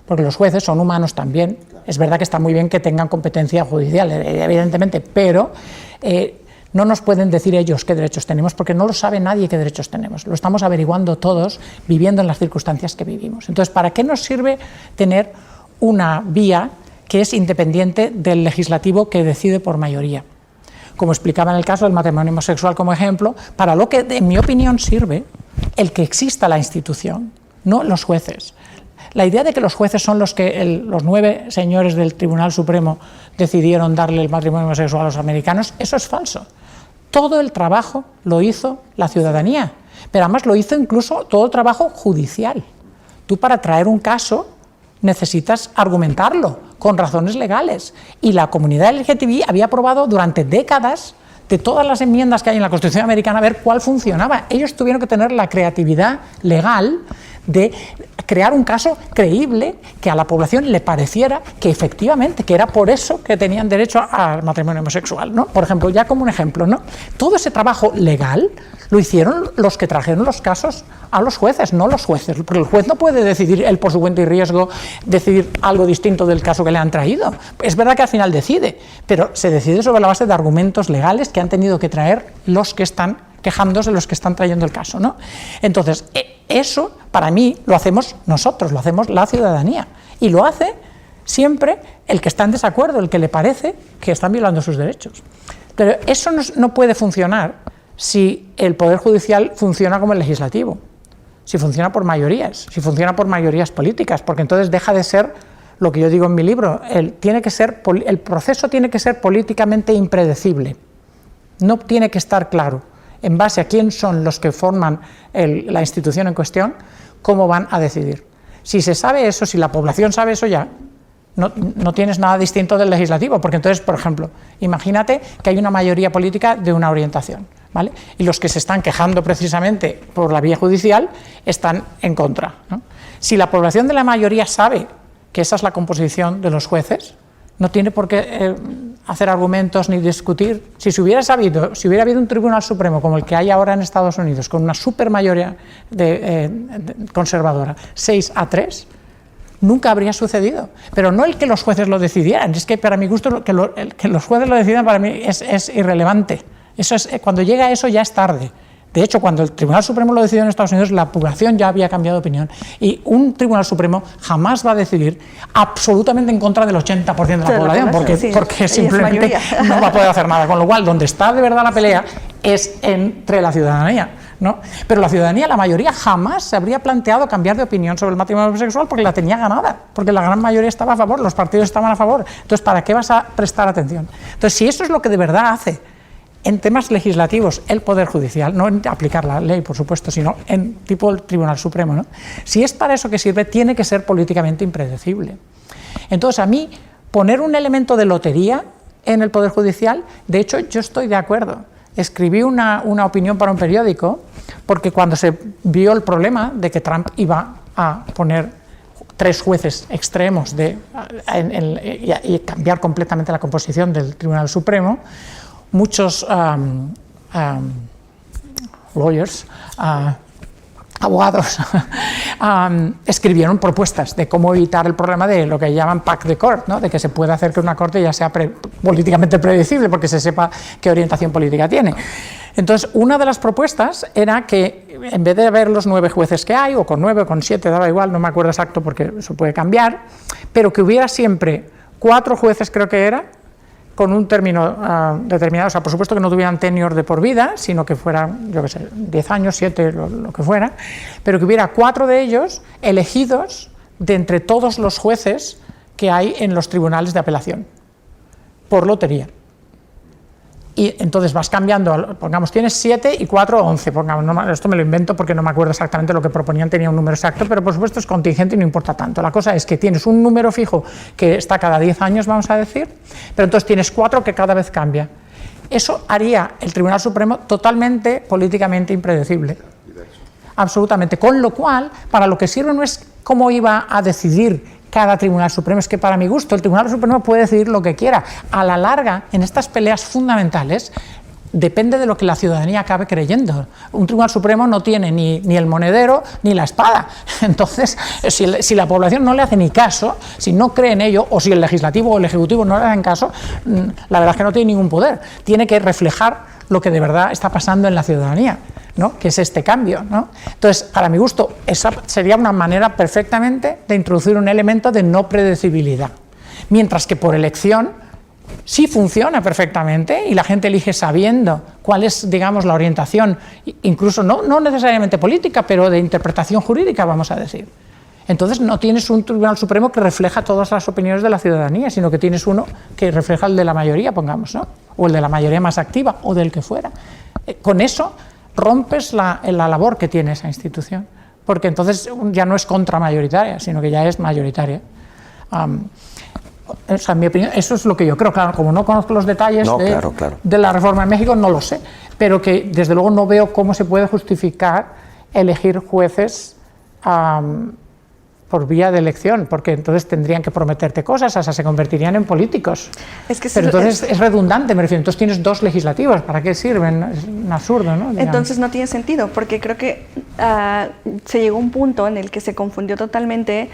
porque los jueces son humanos también. Es verdad que está muy bien que tengan competencia judicial, evidentemente, pero No nos pueden decir ellos qué derechos tenemos, porque no lo sabe nadie qué derechos tenemos. Lo estamos averiguando todos, viviendo en las circunstancias que vivimos. Entonces, ¿para qué nos sirve tener una vía que es independiente del legislativo que decide por mayoría? Como explicaba en el caso del matrimonio homosexual como ejemplo, para lo que, en mi opinión, sirve el que exista la institución, no los jueces. La idea de que los jueces son los que los 9 señores del Tribunal Supremo decidieron darle el matrimonio homosexual a los americanos, eso es falso. Todo el trabajo lo hizo la ciudadanía, pero además lo hizo incluso todo el trabajo judicial. Tú, para traer un caso, necesitas argumentarlo con razones legales, y la comunidad LGTBI había aprobado durante décadas, de todas las enmiendas que hay en la Constitución americana, a ver cuál funcionaba. Ellos tuvieron que tener la creatividad legal de crear un caso creíble que a la población le pareciera que efectivamente, que era por eso que tenían derecho al matrimonio homosexual, ¿no? Por ejemplo, ya como un ejemplo, ¿no? Todo ese trabajo legal lo hicieron los que trajeron los casos a los jueces, no los jueces, porque el juez no puede decidir él por su cuenta y riesgo, decidir algo distinto del caso que le han traído. Es verdad que al final decide, pero se decide sobre la base de argumentos legales que han tenido que traer los que están quejándose, los que están trayendo el caso, ¿no? Entonces, eso para mí lo hacemos nosotros, lo hacemos la ciudadanía, y lo hace siempre el que está en desacuerdo, el que le parece que están violando sus derechos. Pero eso no puede funcionar si el Poder Judicial funciona como el legislativo, si funciona por mayorías, si funciona por mayorías políticas, porque entonces deja de ser lo que yo digo en mi libro, el proceso tiene que ser políticamente impredecible, no tiene que estar claro en base a quién son los que forman la institución en cuestión, cómo van a decidir. Si se sabe eso, si la población sabe eso ya, no tienes nada distinto del legislativo, porque entonces, por ejemplo, imagínate que hay una mayoría política de una orientación, ¿vale? Y los que se están quejando precisamente por la vía judicial están en contra, ¿no? Si la población de la mayoría sabe que esa es la composición de los jueces, no tiene por qué hacer argumentos ni discutir. Si hubiera habido un Tribunal Supremo como el que hay ahora en Estados Unidos, con una supermayoría conservadora, 6-3, nunca habría sucedido. Pero no el que los jueces lo decidieran, es que para mi gusto que los jueces lo decidan para mí es irrelevante. Cuando llega a eso ya es tarde. De hecho, cuando el Tribunal Supremo lo decidió en Estados Unidos, la población ya había cambiado de opinión. Y un Tribunal Supremo jamás va a decidir absolutamente en contra del 80% de la población, porque simplemente no va a poder hacer nada. Con lo cual, donde está de verdad la pelea es entre la ciudadanía, ¿no? Pero la ciudadanía, la mayoría, jamás se habría planteado cambiar de opinión sobre el matrimonio homosexual porque la tenía ganada, porque la gran mayoría estaba a favor, los partidos estaban a favor. Entonces, ¿para qué vas a prestar atención? Entonces, si eso es lo que de verdad hace en temas legislativos el Poder Judicial, no en aplicar la ley, por supuesto, sino en tipo el Tribunal Supremo, ¿no? Si es para eso que sirve, tiene que ser políticamente impredecible. Entonces, a mí, poner un elemento de lotería en el Poder Judicial, de hecho, yo estoy de acuerdo. Escribí una opinión para un periódico, porque cuando se vio el problema de que Trump iba a poner 3 jueces extremos y cambiar completamente la composición del Tribunal Supremo, muchos lawyers, abogados, escribieron propuestas de cómo evitar el problema de lo que llaman pack the court, ¿no? De que se pueda hacer que una corte ya sea políticamente predecible porque se sepa qué orientación política tiene. Entonces, una de las propuestas era que en vez de haber los 9 jueces que hay, o con 9 o con 7, daba igual, no me acuerdo exacto porque eso puede cambiar, pero que hubiera siempre 4 jueces, creo que era, con un término determinado, o sea, por supuesto que no tuvieran tenure de por vida, sino que fueran, yo qué sé, 10 años, 7, lo que fuera, pero que hubiera 4 de ellos elegidos de entre todos los jueces que hay en los tribunales de apelación, por lotería. Y entonces vas cambiando, pongamos, tienes 7 y 4, 11, pongamos, esto me lo invento porque no me acuerdo exactamente lo que proponían, tenía un número exacto, pero por supuesto es contingente y no importa tanto. La cosa es que tienes un número fijo que está cada 10 años, vamos a decir, pero entonces tienes 4 que cada vez cambia. Eso haría el Tribunal Supremo totalmente políticamente impredecible. Absolutamente. Con lo cual, para lo que sirve no es cómo iba a decidir cada Tribunal Supremo, es que para mi gusto el Tribunal Supremo puede decidir lo que quiera. A la larga, en estas peleas fundamentales, depende de lo que la ciudadanía acabe creyendo. Un Tribunal Supremo no tiene ni el monedero ni la espada. Entonces, si la población no le hace ni caso, si no cree en ello, o si el legislativo o el ejecutivo no le hacen caso, la verdad es que no tiene ningún poder. Tiene que reflejar lo que de verdad está pasando en la ciudadanía, ¿no? Que es este cambio, ¿no? Entonces, para mi gusto, esa sería una manera perfectamente de introducir un elemento de no predecibilidad, mientras que por elección sí funciona perfectamente y la gente elige sabiendo cuál es, digamos, la orientación, incluso no necesariamente política, pero de interpretación jurídica, vamos a decir. Entonces no tienes un Tribunal Supremo que refleja todas las opiniones de la ciudadanía, sino que tienes uno que refleja el de la mayoría, pongamos, ¿no? O el de la mayoría más activa, o del que fuera. Con eso rompes la labor que tiene esa institución, porque entonces ya no es contramayoritaria, sino que ya es mayoritaria. O sea, en mi opinión, eso es lo que yo creo. Claro, como no conozco los detalles de la reforma en México, no lo sé, pero que desde luego no veo cómo se puede justificar elegir jueces por vía de elección, porque entonces tendrían que prometerte cosas, o sea, se convertirían en políticos. Pero entonces es redundante, me refiero. Entonces tienes dos legislativos, ¿para qué sirven? Es un absurdo, ¿no? Digamos. Entonces no tiene sentido, porque creo que se llegó a un punto en el que se confundió totalmente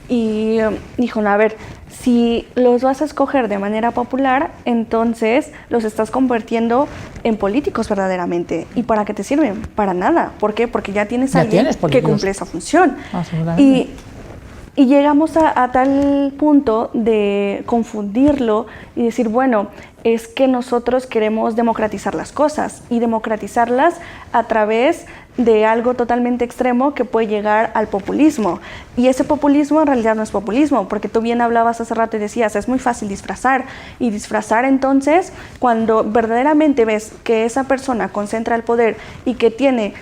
y dijo, a ver, si los vas a escoger de manera popular, entonces los estás convirtiendo en políticos verdaderamente. ¿Y para qué te sirven? Para nada. ¿Por qué? Porque ya tienes a alguien que cumple esa función. Y llegamos a tal punto de confundirlo y decir, bueno, es que nosotros queremos democratizar las cosas y democratizarlas a través de algo totalmente extremo que puede llegar al populismo. Y ese populismo en realidad no es populismo, porque tú bien hablabas hace rato y decías, es muy fácil disfrazar. Y disfrazar entonces, cuando verdaderamente ves que esa persona concentra el poder y que tiene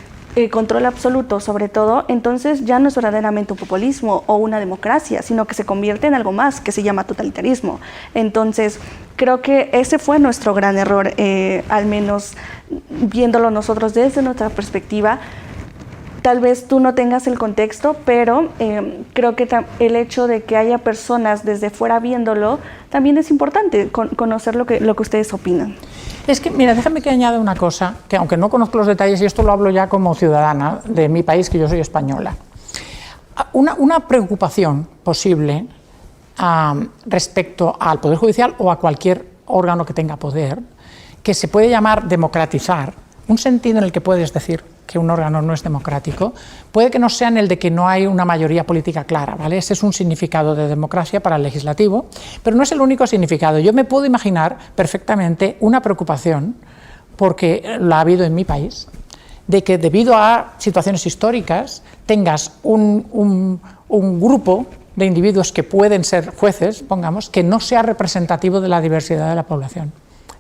control absoluto sobre todo, entonces ya no es verdaderamente un populismo o una democracia, sino que se convierte en algo más que se llama totalitarismo. Entonces, creo que ese fue nuestro gran error, al menos viéndolo nosotros desde nuestra perspectiva. Tal vez tú no tengas el contexto, pero creo que el hecho de que haya personas desde fuera viéndolo también es importante, conocer lo que ustedes opinan. Es que, mira, déjame que añada una cosa, que aunque no conozco los detalles, y esto lo hablo ya como ciudadana de mi país, que yo soy española, una preocupación posible respecto al Poder Judicial o a cualquier órgano que tenga poder, que se puede llamar democratizar, un sentido en el que puedes decir que un órgano no es democrático, puede que no sea en el de que no hay una mayoría política clara, ¿vale? Ese es un significado de democracia para el legislativo, pero no es el único significado. Yo me puedo imaginar perfectamente una preocupación, porque la ha habido en mi país, de que debido a situaciones históricas tengas un grupo de individuos que pueden ser jueces, pongamos, que no sea representativo de la diversidad de la población.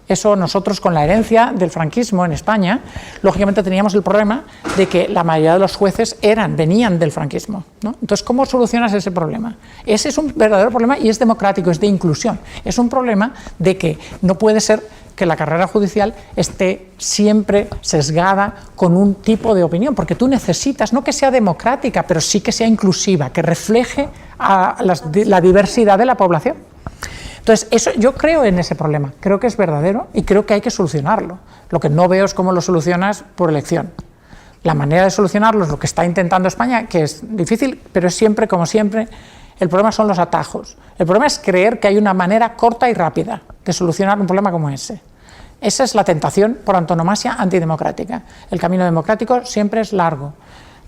Eso nosotros, con la herencia del franquismo en España, lógicamente teníamos el problema de que la mayoría de los jueces venían del franquismo, ¿no? Entonces, ¿cómo solucionas ese problema? Ese es un verdadero problema y es democrático, es de inclusión. Es un problema de que no puede ser que la carrera judicial esté siempre sesgada con un tipo de opinión, porque tú necesitas, no que sea democrática, pero sí que sea inclusiva, que refleje a la diversidad de la población. Entonces, yo creo en ese problema, creo que es verdadero y creo que hay que solucionarlo. Lo que no veo es cómo lo solucionas por elección. La manera de solucionarlo es lo que está intentando España, que es difícil, pero es siempre, como siempre, el problema son los atajos. El problema es creer que hay una manera corta y rápida de solucionar un problema como ese. Esa es la tentación por antonomasia antidemocrática. El camino democrático siempre es largo.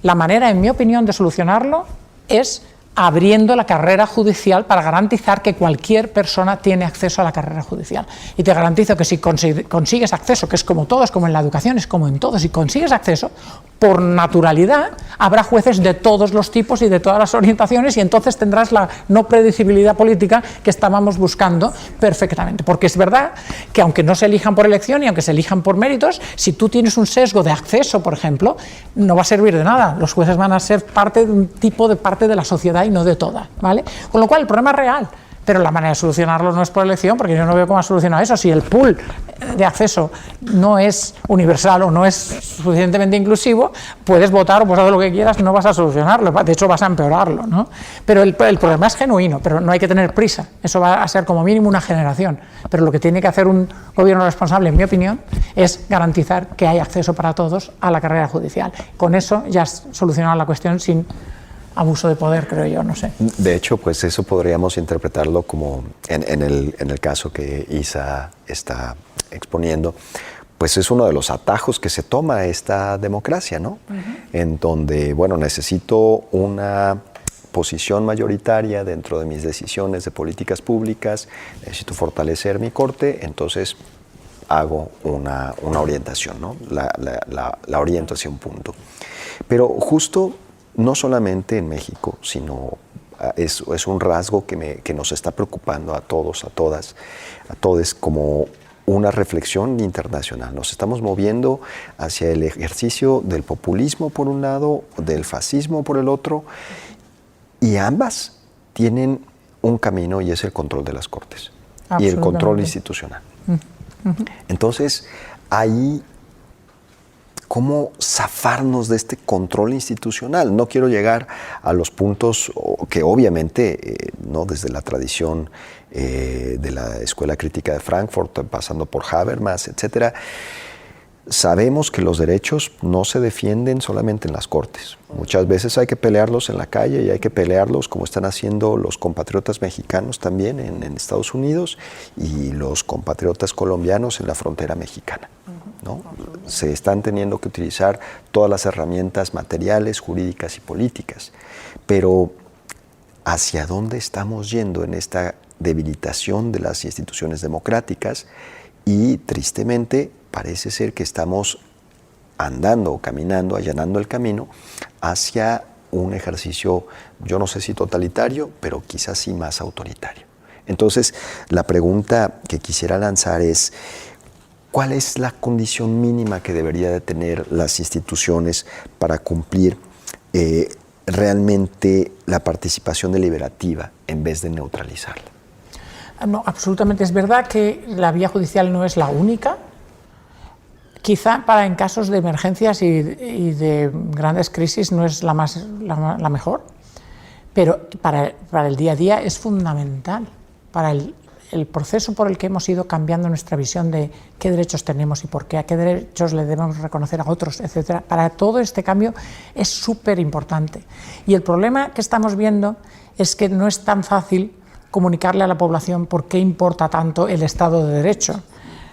La manera, en mi opinión, de solucionarlo es abriendo la carrera judicial para garantizar que cualquier persona tiene acceso a la carrera judicial. Y te garantizo que si consigues acceso, que es como todo, es como en la educación, es como en todo, si consigues acceso, por naturalidad habrá jueces de todos los tipos y de todas las orientaciones, y entonces tendrás la no predecibilidad política que estábamos buscando perfectamente. Porque es verdad que aunque no se elijan por elección y aunque se elijan por méritos, si tú tienes un sesgo de acceso, por ejemplo, no va a servir de nada. Los jueces van a ser parte de un tipo de parte de la sociedad y no de toda, ¿vale? Con lo cual el problema es real, pero la manera de solucionarlo no es por elección, porque yo no veo cómo solucionar eso. Si el pool de acceso no es universal o no es suficientemente inclusivo, puedes votar o puedes hacer lo que quieras, no vas a solucionarlo, de hecho vas a empeorarlo, ¿no? Pero el problema es genuino, pero no hay que tener prisa, eso va a ser como mínimo una generación, pero lo que tiene que hacer un gobierno responsable, en mi opinión, es garantizar que hay acceso para todos a la carrera judicial. Con eso ya has solucionado la cuestión sin abuso de poder, creo yo, no sé. De hecho, pues eso podríamos interpretarlo como en el caso que Isa está exponiendo, pues es uno de los atajos que se toma esta democracia, ¿no? En donde, bueno, necesito una posición mayoritaria dentro de mis decisiones de políticas públicas, necesito fortalecer mi corte, entonces hago una orientación, ¿no? La oriento hacia un punto. Pero justo, no solamente en México, sino es un rasgo que nos está preocupando a todos, a todas, a todos, como una reflexión internacional. Nos estamos moviendo hacia el ejercicio del populismo por un lado, del fascismo por el otro, y ambas tienen un camino y es el control de las cortes y el control institucional. Entonces, ahí, ¿cómo zafarnos de este control institucional? No quiero llegar a los puntos que obviamente, ¿no? Desde la tradición de la Escuela Crítica de Frankfurt, pasando por Habermas, etcétera, sabemos que los derechos no se defienden solamente en las cortes. Muchas veces hay que pelearlos en la calle y hay que pelearlos como están haciendo los compatriotas mexicanos también en Estados Unidos y los compatriotas colombianos en la frontera mexicana, ¿no? Se están teniendo que utilizar todas las herramientas materiales, jurídicas y políticas. Pero ¿hacia dónde estamos yendo en esta debilitación de las instituciones democráticas? Y tristemente parece ser que estamos andando, caminando, allanando el camino hacia un ejercicio, yo no sé si totalitario, pero quizás sí más autoritario. Entonces, la pregunta que quisiera lanzar es, ¿cuál es la condición mínima que debería de tener las instituciones para cumplir realmente la participación deliberativa en vez de neutralizarla? No, absolutamente. Es verdad que la vía judicial no es la única. Quizá en casos de emergencias y de grandes crisis no es la mejor, pero para el día a día es fundamental, para el proceso por el que hemos ido cambiando nuestra visión de qué derechos tenemos y por qué, a qué derechos le debemos reconocer a otros, etc. Para todo este cambio es súper importante. Y el problema que estamos viendo es que no es tan fácil comunicarle a la población por qué importa tanto el Estado de Derecho.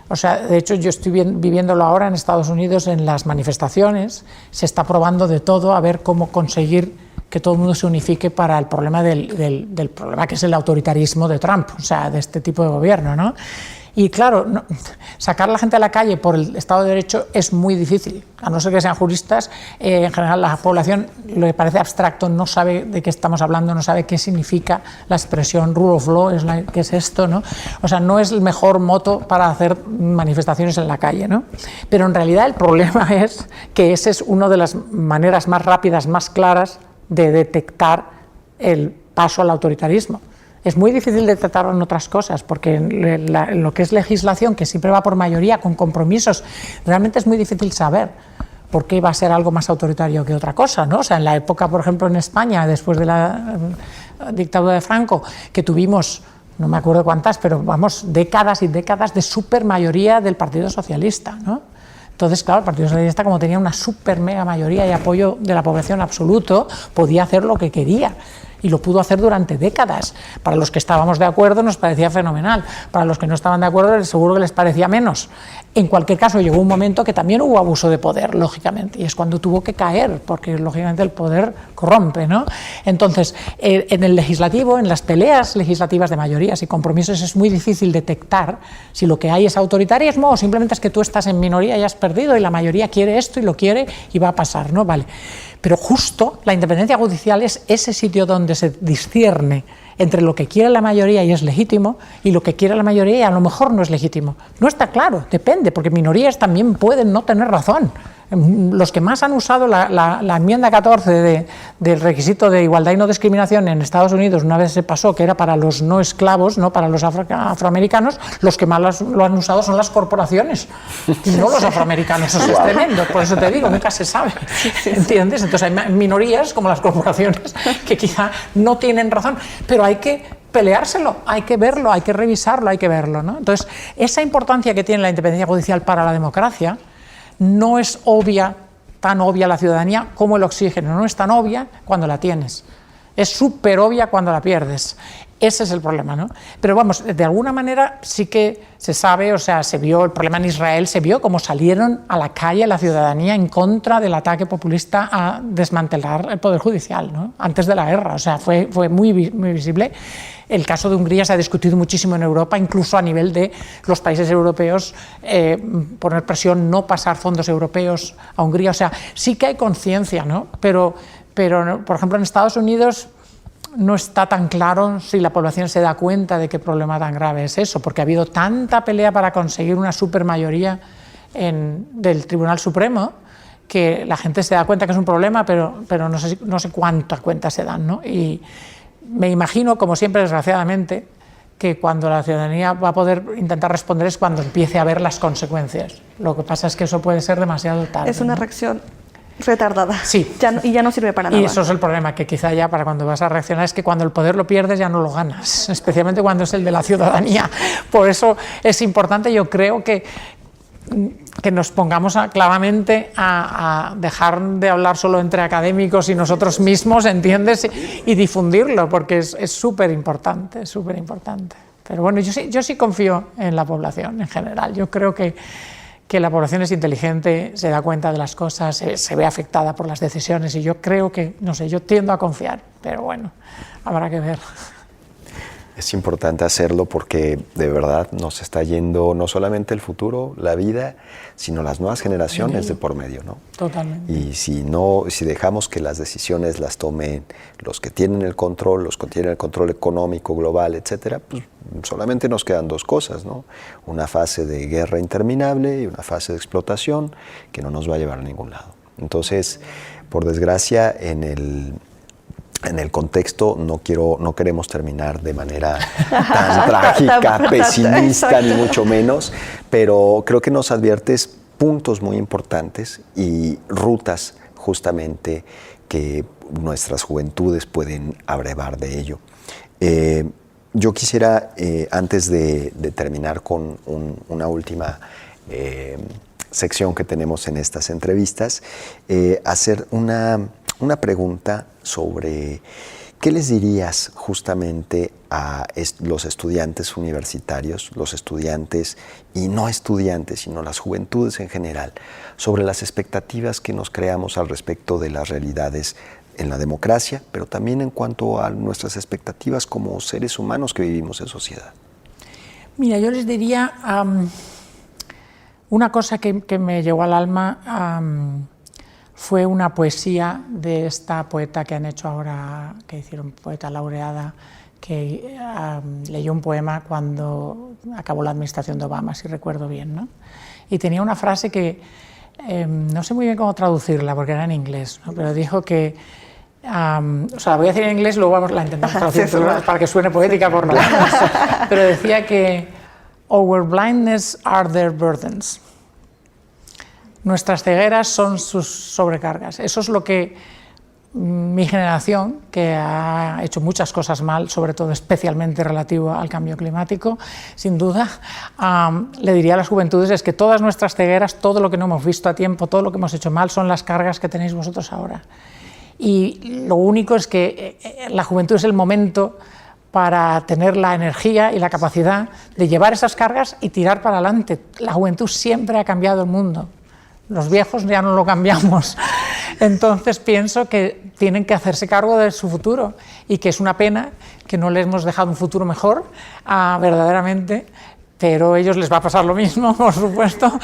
O sea, de hecho, yo estoy viviéndolo ahora en Estados Unidos en las manifestaciones, se está probando de todo a ver cómo conseguir que todo el mundo se unifique para el problema del problema que es el autoritarismo de Trump, o sea, de este tipo de gobierno, ¿no? Y claro, sacar a la gente a la calle por el Estado de Derecho es muy difícil, a no ser que sean juristas. En general la población le parece abstracto, no sabe de qué estamos hablando, no sabe qué significa la expresión rule of law, qué es esto, ¿no? O sea, no es el mejor moto para hacer manifestaciones en la calle, ¿no? Pero en realidad el problema es que esa es una de las maneras más rápidas, más claras de detectar el paso al autoritarismo. Es muy difícil detectarlo en otras cosas, porque en lo que es legislación, que siempre va por mayoría, con compromisos, realmente es muy difícil saber por qué va a ser algo más autoritario que otra cosa, ¿no? O sea, en la época, por ejemplo, en España, después de la dictadura de Franco, que tuvimos, no me acuerdo cuántas, pero vamos, décadas y décadas de supermayoría del Partido Socialista, ¿no? Entonces, claro, el Partido Socialista, como tenía una super mega mayoría y apoyo de la población absoluto, podía hacer lo que quería. Y lo pudo hacer durante décadas. Para los que estábamos de acuerdo nos parecía fenomenal, para los que no estaban de acuerdo seguro que les parecía menos. En cualquier caso, llegó un momento que también hubo abuso de poder, lógicamente, y es cuando tuvo que caer, porque lógicamente el poder corrompe, ¿no? Entonces, en el legislativo, en las peleas legislativas de mayorías y compromisos, es muy difícil detectar si lo que hay es autoritarismo o simplemente es que tú estás en minoría y has perdido y la mayoría quiere esto y lo quiere y va a pasar, ¿no? Vale. Pero justo la independencia judicial es ese sitio donde se discierne entre lo que quiere la mayoría y es legítimo y lo que quiere la mayoría y a lo mejor no es legítimo. No está claro, depende, porque minorías también pueden no tener razón. Los que más han usado la enmienda 14 del requisito de igualdad y no discriminación en Estados Unidos, una vez se pasó que era para los no esclavos, no para los afroamericanos, los que más lo han usado son las corporaciones y no los afroamericanos. Eso es tremendo, por eso te digo, nunca se sabe, ¿entiendes? Entonces hay minorías como las corporaciones que quizá no tienen razón, pero hay que peleárselo, hay que verlo, hay que revisarlo, hay que verlo, ¿no? Entonces, esa importancia que tiene la independencia judicial para la democracia no es tan obvia a la ciudadanía como el oxígeno, no es tan obvia cuando la tienes, es súper obvia cuando la pierdes. Ese es el problema, ¿no? Pero vamos, de alguna manera sí que se sabe, o sea, se vio el problema en Israel, se vio cómo salieron a la calle la ciudadanía en contra del ataque populista a desmantelar el Poder Judicial, ¿no? Antes de la guerra, o sea, fue muy visible. El caso de Hungría se ha discutido muchísimo en Europa, incluso a nivel de los países europeos, poner presión, no pasar fondos europeos a Hungría, o sea, sí que hay conciencia, ¿no? Pero, por ejemplo, en Estados Unidos no está tan claro si la población se da cuenta de qué problema tan grave es eso, porque ha habido tanta pelea para conseguir una supermayoría del Tribunal Supremo que la gente se da cuenta que es un problema, pero no sé cuánta cuenta se dan, ¿no? Y me imagino, como siempre, desgraciadamente, que cuando la ciudadanía va a poder intentar responder es cuando empiece a ver las consecuencias. Lo que pasa es que eso puede ser demasiado tarde. Es una reacción retardada. Sí. Y ya no sirve para nada. Y eso es el problema, que quizá ya para cuando vas a reaccionar es que cuando el poder lo pierdes ya no lo ganas, especialmente cuando es el de la ciudadanía. Por eso es importante, yo creo que nos pongamos claramente a dejar de hablar solo entre académicos y nosotros mismos, ¿entiendes? Y difundirlo, porque es súper importante, súper importante. Pero bueno, yo sí confío en la población en general. Yo creo que la población es inteligente, se da cuenta de las cosas, se ve afectada por las decisiones y yo creo que, no sé, yo tiendo a confiar, pero bueno, habrá que ver. Es importante hacerlo porque de verdad nos está yendo no solamente el futuro, la vida, sino las nuevas generaciones de por medio, ¿no? Totalmente. Y si dejamos que las decisiones las tomen los que tienen el control, los que tienen el control económico, global, etcétera, pues solamente nos quedan dos cosas, ¿no? Una fase de guerra interminable y una fase de explotación que no nos va a llevar a ningún lado. Entonces, por desgracia, en el contexto no queremos terminar de manera tan trágica, pesimista, ni mucho menos, pero creo que nos adviertes puntos muy importantes y rutas justamente que nuestras juventudes pueden abrevar de ello. Yo quisiera, antes de terminar con una última sección que tenemos en estas entrevistas, hacer una pregunta sobre qué les dirías justamente a los estudiantes universitarios, los estudiantes y no estudiantes, sino las juventudes en general, sobre las expectativas que nos creamos al respecto de las realidades en la democracia, pero también en cuanto a nuestras expectativas como seres humanos que vivimos en sociedad. Mira, yo les diría una cosa que me llegó al alma. Fue una poesía de esta poeta que han hecho ahora, que hicieron poeta laureada, que leyó un poema cuando acabó la administración de Obama, si recuerdo bien, ¿no? Y tenía una frase que no sé muy bien cómo traducirla, porque era en inglés, ¿no? Pero dijo que, o sea, la voy a decir en inglés, luego la intentamos traducir para que suene poética por lo menos, pero decía que "Our blindness are their burdens". Nuestras cegueras son sus sobrecargas. Eso es lo que mi generación, que ha hecho muchas cosas mal, sobre todo especialmente relativo al cambio climático, sin duda, le diría a las juventudes es que todas nuestras cegueras, todo lo que no hemos visto a tiempo, todo lo que hemos hecho mal, son las cargas que tenéis vosotros ahora. Y lo único es que la juventud es el momento para tener la energía y la capacidad de llevar esas cargas y tirar para adelante. La juventud siempre ha cambiado el mundo. Los viejos ya no lo cambiamos. Entonces pienso que tienen que hacerse cargo de su futuro y que es una pena que no les hemos dejado un futuro mejor, verdaderamente, pero a ellos les va a pasar lo mismo, por supuesto,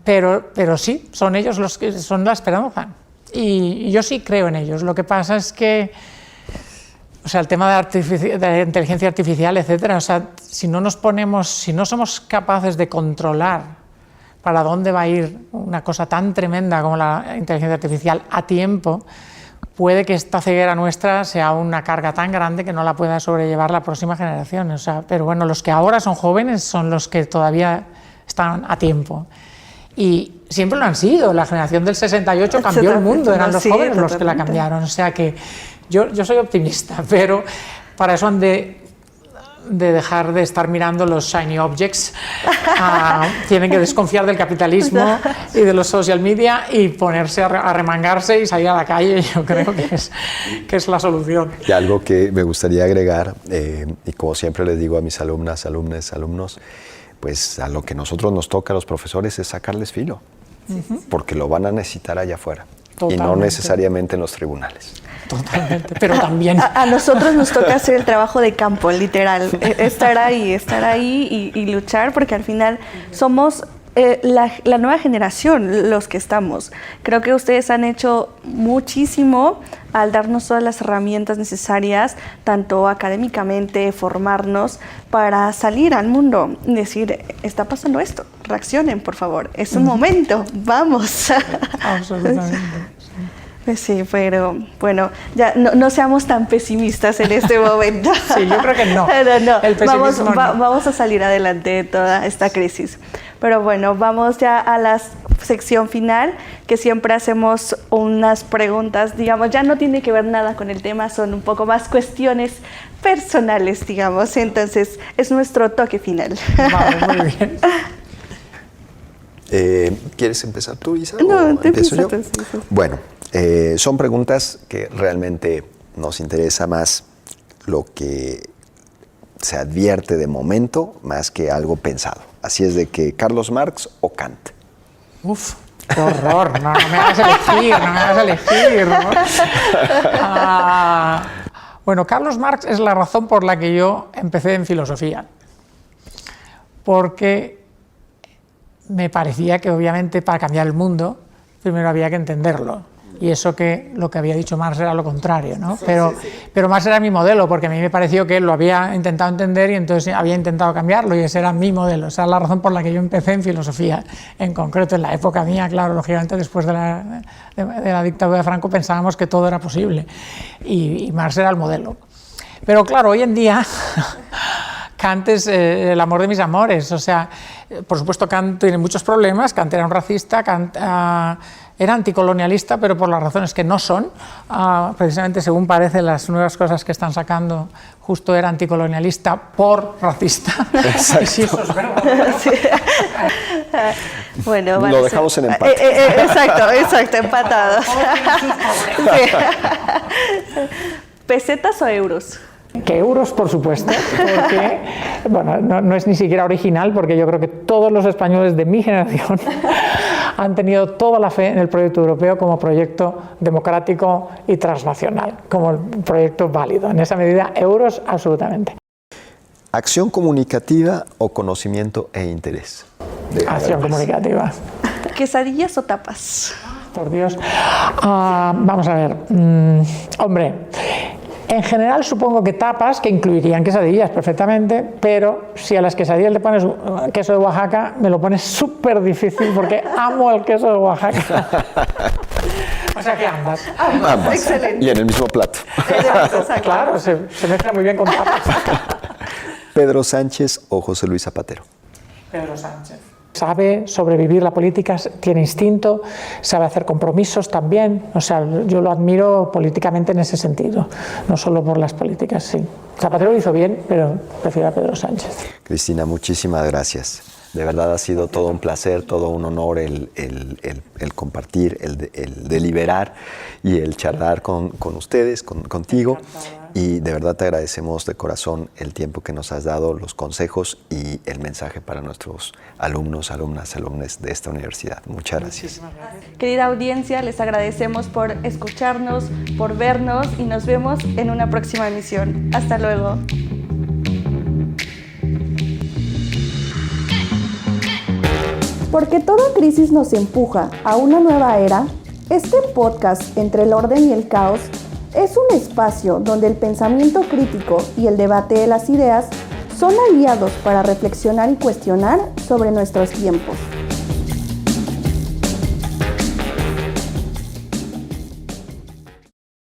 pero sí, son ellos los que son la esperanza y yo sí creo en ellos. Lo que pasa es que, o sea, el tema de inteligencia artificial, etcétera, o sea, si no somos capaces de controlar para dónde va a ir una cosa tan tremenda como la inteligencia artificial a tiempo, puede que esta ceguera nuestra sea una carga tan grande que no la pueda sobrellevar la próxima generación. O sea, pero bueno, los que ahora son jóvenes son los que todavía están a tiempo. Y siempre lo han sido. La generación del 68 cambió el mundo, eran los jóvenes los que la cambiaron. O sea que yo soy optimista, pero para eso han de de dejar de estar mirando los shiny objects, tienen que desconfiar del capitalismo y de los social media y ponerse a remangarse y salir a la calle. Yo creo que es la solución. Y algo que me gustaría agregar, y como siempre les digo a mis alumnas, alumnos, pues a lo que nosotros nos toca a los profesores es sacarles filo, porque lo van a necesitar allá afuera. Totalmente. Y no necesariamente en los tribunales. Totalmente, pero también... A nosotros nos toca hacer el trabajo de campo, literal. Estar ahí y luchar, porque al final somos la nueva generación los que estamos. Creo que ustedes han hecho muchísimo al darnos todas las herramientas necesarias, tanto académicamente, formarnos, para salir al mundo y decir, está pasando esto, reaccionen, por favor, es un momento, vamos. Absolutamente. Sí, pero bueno, ya no seamos tan pesimistas en este momento. Sí, yo creo que no. No. El pesimismo vamos a salir adelante de toda esta crisis. Pero bueno, vamos ya a la sección final, que siempre hacemos unas preguntas, digamos, ya no tiene que ver nada con el tema, son un poco más cuestiones personales, digamos. Entonces, es nuestro toque final. Vale, muy bien. ¿Quieres empezar tú, Isa? No, ¿O empiezo yo? Sí. Bueno, son preguntas que realmente nos interesa más lo que se advierte de momento más que algo pensado. Así es de que, ¿Carlos Marx o Kant? Uf, qué horror, no me hagas elegir, ¿no? Bueno, Carlos Marx es la razón por la que yo empecé en filosofía, porque me parecía que obviamente para cambiar el mundo primero había que entenderlo. Y eso que lo que había dicho Marx era lo contrario, ¿no? Pero Marx era mi modelo, porque a mí me pareció que él lo había intentado entender y entonces había intentado cambiarlo, y ese era mi modelo. Esa es la razón por la que yo empecé en filosofía. En concreto, en la época mía, claro, lógicamente después de la dictadura de Franco pensábamos que todo era posible, y Marx era el modelo. Pero claro, hoy en día Kant es el amor de mis amores. O sea, por supuesto Kant tiene muchos problemas, Kant era un racista, Kant era anticolonialista, pero por las razones que no son, precisamente según parece las nuevas cosas que están sacando, justo era anticolonialista por racista. Exacto. Sí, eso es verdad. Sí. Bueno, vale, lo dejamos en empate. Exacto, empatados. Sí. ¿Pesetas o euros? Que euros, por supuesto, porque bueno, no es ni siquiera original, porque yo creo que todos los españoles de mi generación han tenido toda la fe en el proyecto europeo como proyecto democrático y transnacional, como proyecto válido. En esa medida, euros, absolutamente. ¿Acción comunicativa o conocimiento e interés? Acción comunicativa. ¿Quesadillas o tapas? Por Dios. Vamos a ver. Hombre, en general supongo que tapas, que incluirían quesadillas perfectamente, pero si a las quesadillas le pones queso de Oaxaca, me lo pones súper difícil porque amo el queso de Oaxaca. O sea que ambas. Ambas. Excelente. Y en el mismo plato. Claro, se mezcla muy bien con tapas. ¿Pedro Sánchez o José Luis Zapatero? Pedro Sánchez. Sabe sobrevivir la política, tiene instinto, sabe hacer compromisos también. O sea, yo lo admiro políticamente en ese sentido, no solo por las políticas, sí. Zapatero lo hizo bien, pero prefiero a Pedro Sánchez. Cristina, muchísimas gracias. De verdad ha sido todo un placer, todo un honor el compartir, el deliberar y el charlar con ustedes, contigo. Y de verdad te agradecemos de corazón el tiempo que nos has dado, los consejos y el mensaje para nuestros alumnos, alumnas de esta universidad. Muchas gracias. Querida audiencia, les agradecemos por escucharnos, por vernos y nos vemos en una próxima emisión. Hasta luego. Porque toda crisis nos empuja a una nueva era, este podcast Entre el Orden y el Caos es un espacio donde el pensamiento crítico y el debate de las ideas son aliados para reflexionar y cuestionar sobre nuestros tiempos.